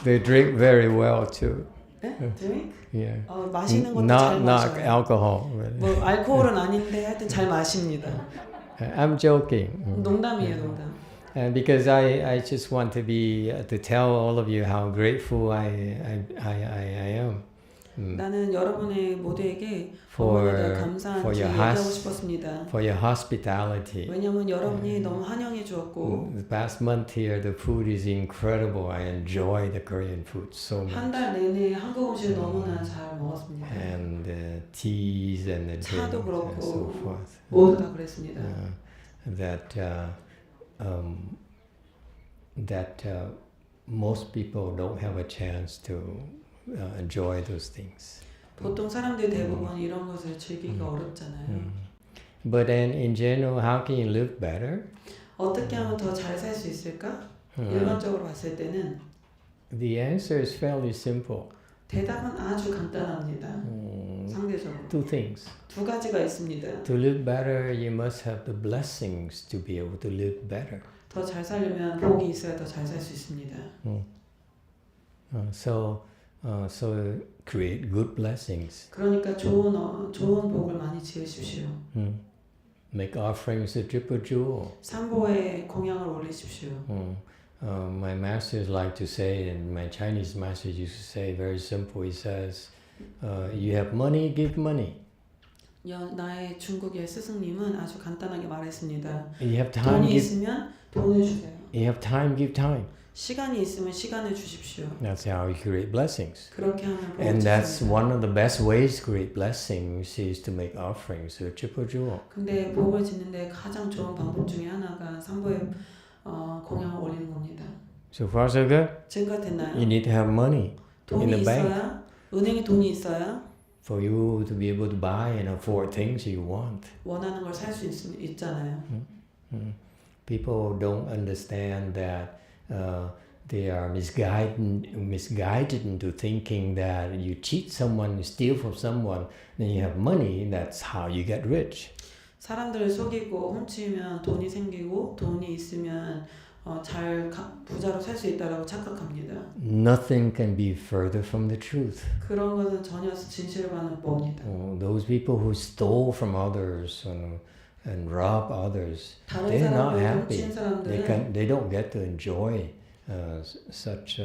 They drink very well too.
네? Drink?
Yeah.
마시는 것도 잘
Not
마셔요.
alcohol.
뭐 알코올은 아닌데 하여튼 잘 마십니다.
I'm joking.
농담이에요, 농담.
And because I just want to tell all of you how grateful I am.
나는 여러분의 모두에게
For
감사한지
your
얘기하고 싶었습니다.
for your hospitality.
왜냐면 여러분이 너무 환영해 주었고
The past month here, the food is incredible. I enjoy the Korean food so much.
한 달 내내 한국 음식을 너무나 잘 먹었습니다.
And the teas and the drinks
차도
and
그렇고
so forth.
모두 다 그랬습니다.
That most people don't have a chance to enjoy those things.
보통 사람들이 대부분 이런 것을 즐기기가 어렵잖아요.
But then in general, how can you live better?
어떻게 하면 더 잘 살 수 있을까? 일반적으로 봤을 때는
The answer is fairly simple.
대답은 아주 간단합니다. 상대적으로.
Two things.
두 가지가 있습니다.
To live better, you must have the blessings to be able to live better.
더 잘 살려면 복이 있어야 더 잘 살 수 있습니다.
So create good blessings.
그러니까 좋은 복을 많이 지으십시오.
Make offerings a triple jewel.
삼보에 공양을 올리십시오.
My masters like to say, and my Chinese masters used to say, very simple. He says, "You have money, give money.
나의 중국의 스승님은 아주 간단하게 말했습니다.
You have time,
돈이
give.
있으면 돈을 주세요.
You have time, give time.
시간이 있으면 시간을 주십시오.
That's how you create blessings.
그렇게 하면 복을
And that's
주십니다.
one of the best ways to create blessings is to make offerings.
근데 복을 짓는데 가장 좋은 방법 중에 하나가 상보에 공양을 올리는 겁니다.
So far so good?
지금까지 됐나요?
You need to have money in
돈이
the bank
있어야 은행에 돈이 있어야
for you to be able to buy and afford things you want.
원하는 걸 살 수 있잖아요.
People don't understand that they are misguided into thinking that you cheat someone, you steal from someone, then you have money, that's how you get rich.
사람들을 속이고 훔치면 돈이 생기고 돈이 있으면 부자로 살 수 있다라고 착각합니다.
Nothing can be further from the truth.
그런 것은 전혀 진실과는 멉니다.
Those people who stole from others and rob others,
다른
they're not
사람들
happy.
훔친 사람들은
They don't get to enjoy such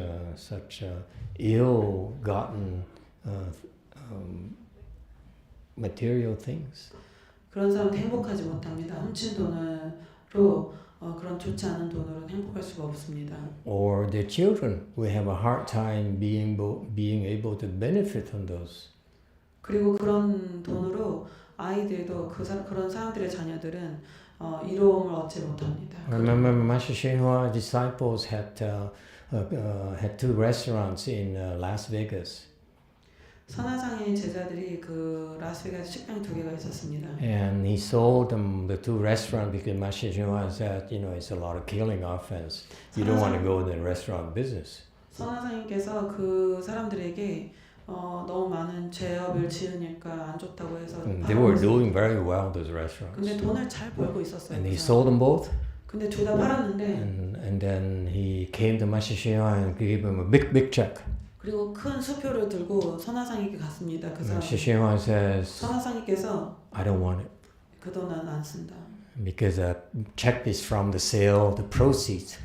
ill-gotten material things.
그런 사람은 행복하지 못합니다. 훔친 돈으로 그런 좋지 않은 돈으로는 행복할 수가 없습니다.
Or their children will have a hard time being able to benefit from those.
그리고 그런 돈으로 아이들도 그런 사람들의 자녀들은 이로움을 얻지 못합니다.
Remember, Master Shinhwa disciples had two restaurants in Las Vegas.
선화상의 제자들이 그 라스베가스 식당 2개가 있었습니다.
And he sold them the two restaurants because Master Shinhwa said, it's a lot of killing offense. You don't want to go in the restaurant business.
선화상님께서 그 사람들에게 너무 많은 죄업을 지으니까 안 좋다고 해서
They were doing very well, those restaurants.
근데 돈을 잘 벌고 있었어요.
And he sold them both.
근데 둘 다 팔았는데
And then he came to Master Shinhwa and gave him a big check.
그리고 큰 수표를 들고 선화상에게 갔습니다. 그 사람.
Master Shinhwa says,
선화상님께서
I don't want it.
그 돈은 안 쓴다.
Because the check is from the sale, the proceeds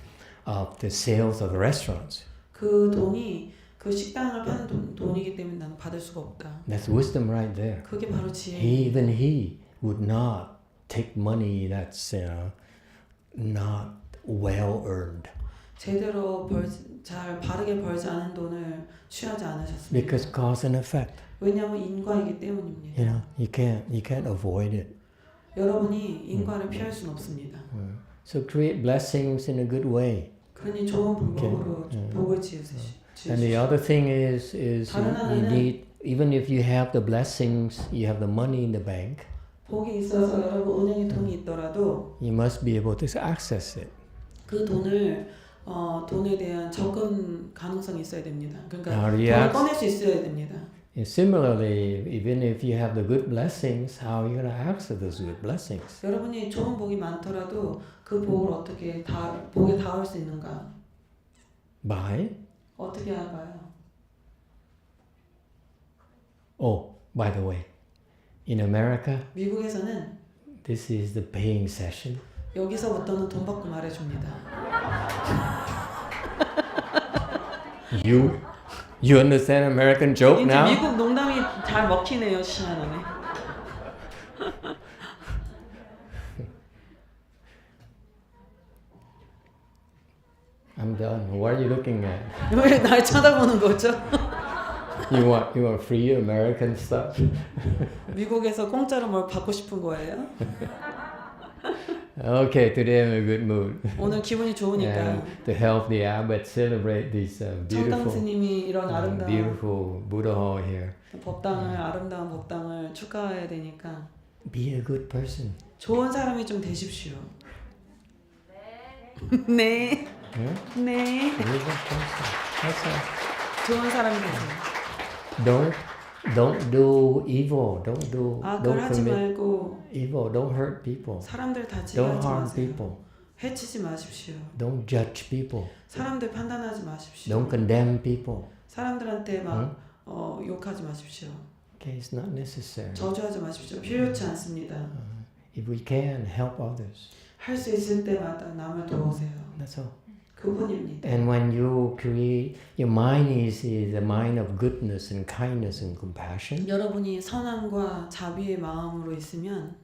of the sales of the restaurants.
그 돈이 그 식당을 파는 돈이기 때문에 나는 받을 수가 없다.
That's wisdom right there.
그게 바로 지혜.
Even he would not take money that's not well earned.
제대로 잘 바르게 벌지 않은 돈을 취하지 않으셨습니다.
Because cause and effect.
왜냐하면 인과이기 때문입니다.
You can't avoid it.
여러분이 인과를 피할 수는 없습니다.
So create blessings in a good way.
그러니 좋은 방법으로 복을 지으시오.
And the other thing is you need, even if you have the blessings, you have the money in the bank.
복이 있어서 여러분 은행에 돈이 있더라도
You must be able to access it.
그 돈에 대한 접근 가능성이 있어야 됩니다. 그러니까
How do you
돈을 꺼낼 수 있어야 됩니다.
And similarly, even if you have the good blessings, how are you going to access those good blessings?
여러분이 좋은 복이 많더라도 그 복을 어떻게 복에 닿을 수 있는가?
By?
어떻게 알아요?
Oh, by the way, in America,
미국에서는
this is the paying session.
여기서부터는 돈 받고 말해줍니다.
You understand American joke
이제
now?
미국 농담이 잘 먹히네요, 시간안에.
I'm done. What are you looking at?
왜 날 쳐다보는 거죠?
You want free American stuff?
미국에서 공짜로 뭘 받고 싶은 거예요?
Okay, today I'm in a good mood.
오늘 기분이 좋으니까
And to help the abbot celebrate this
청강 스님이 이런 아름다운
beautiful Buddha hall here.
아름다운 법당을 축하해야 되니까
Be a good person.
좋은 사람이 좀 되십시오. 네. 네.
Be a good person. That's all.
좋은 사람이 되세요.
Don't do evil. Don't
악을 하지
commit
말고
evil. Don't hurt people.
사람들 다
Don't
지혜하지
harm
마세요.
people.
해치지 마십시오.
Don't judge people.
사람들 판단하지 마십시오.
Don't condemn people.
사람들한테 막 욕하지 마십시오.
Okay, it's not necessary.
저주하지 마십시오. 필요치 않습니다.
If we can, help others.
할 수 있을 때마다 남을 도우세요.
That's all.
그분입니다.
And when you create, your mind is the mind of goodness and kindness and compassion.
여러분이 선함과 자비의 마음으로 있으면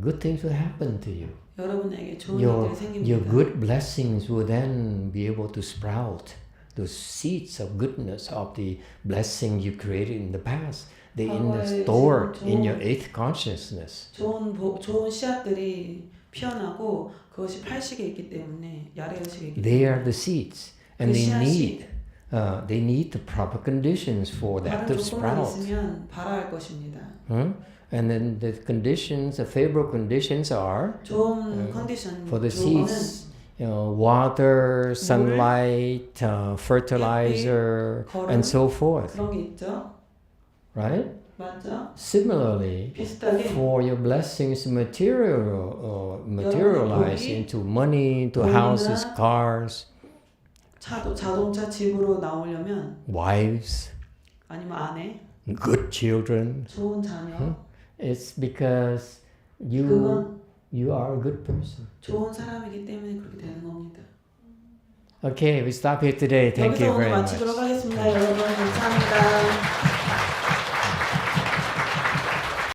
Good things will happen to you.
여러분에게 좋은
your
일들이 생깁니다.
good blessings will then be able to sprout. Those seeds of goodness of the blessing you created in the past, they stored in your eighth consciousness.
좋은 씨앗들이 피어나고 그것이 팔식에 있기 때문에 야레의식에 있기
They
때문에
are the seeds, and they need the proper conditions for that to
다른 조건만
sprout.
있으면 발화할 것입니다.
And then the conditions, the favorable conditions are
좋은 컨디션,
for the
조건은
seeds. Water, sunlight, fertilizer,
걸음,
and so forth.
그런 게 있죠.
Right?
맞죠?
Similarly,
비슷하게
for your blessings materialize
여러분의
into money, into
돈이나
houses, cars,
자동차 집으로 나오려면
wives,
아니면 아내,
good children.
좋은 자녀,
It's because
그건
you are a good person.
좋은 사람이기 때문에 그렇게 되는 겁니다.
Okay, we stop here today. Thank
여기서
you
오늘
very much.
마치도록 하겠습니다. 여러분 감사합니다.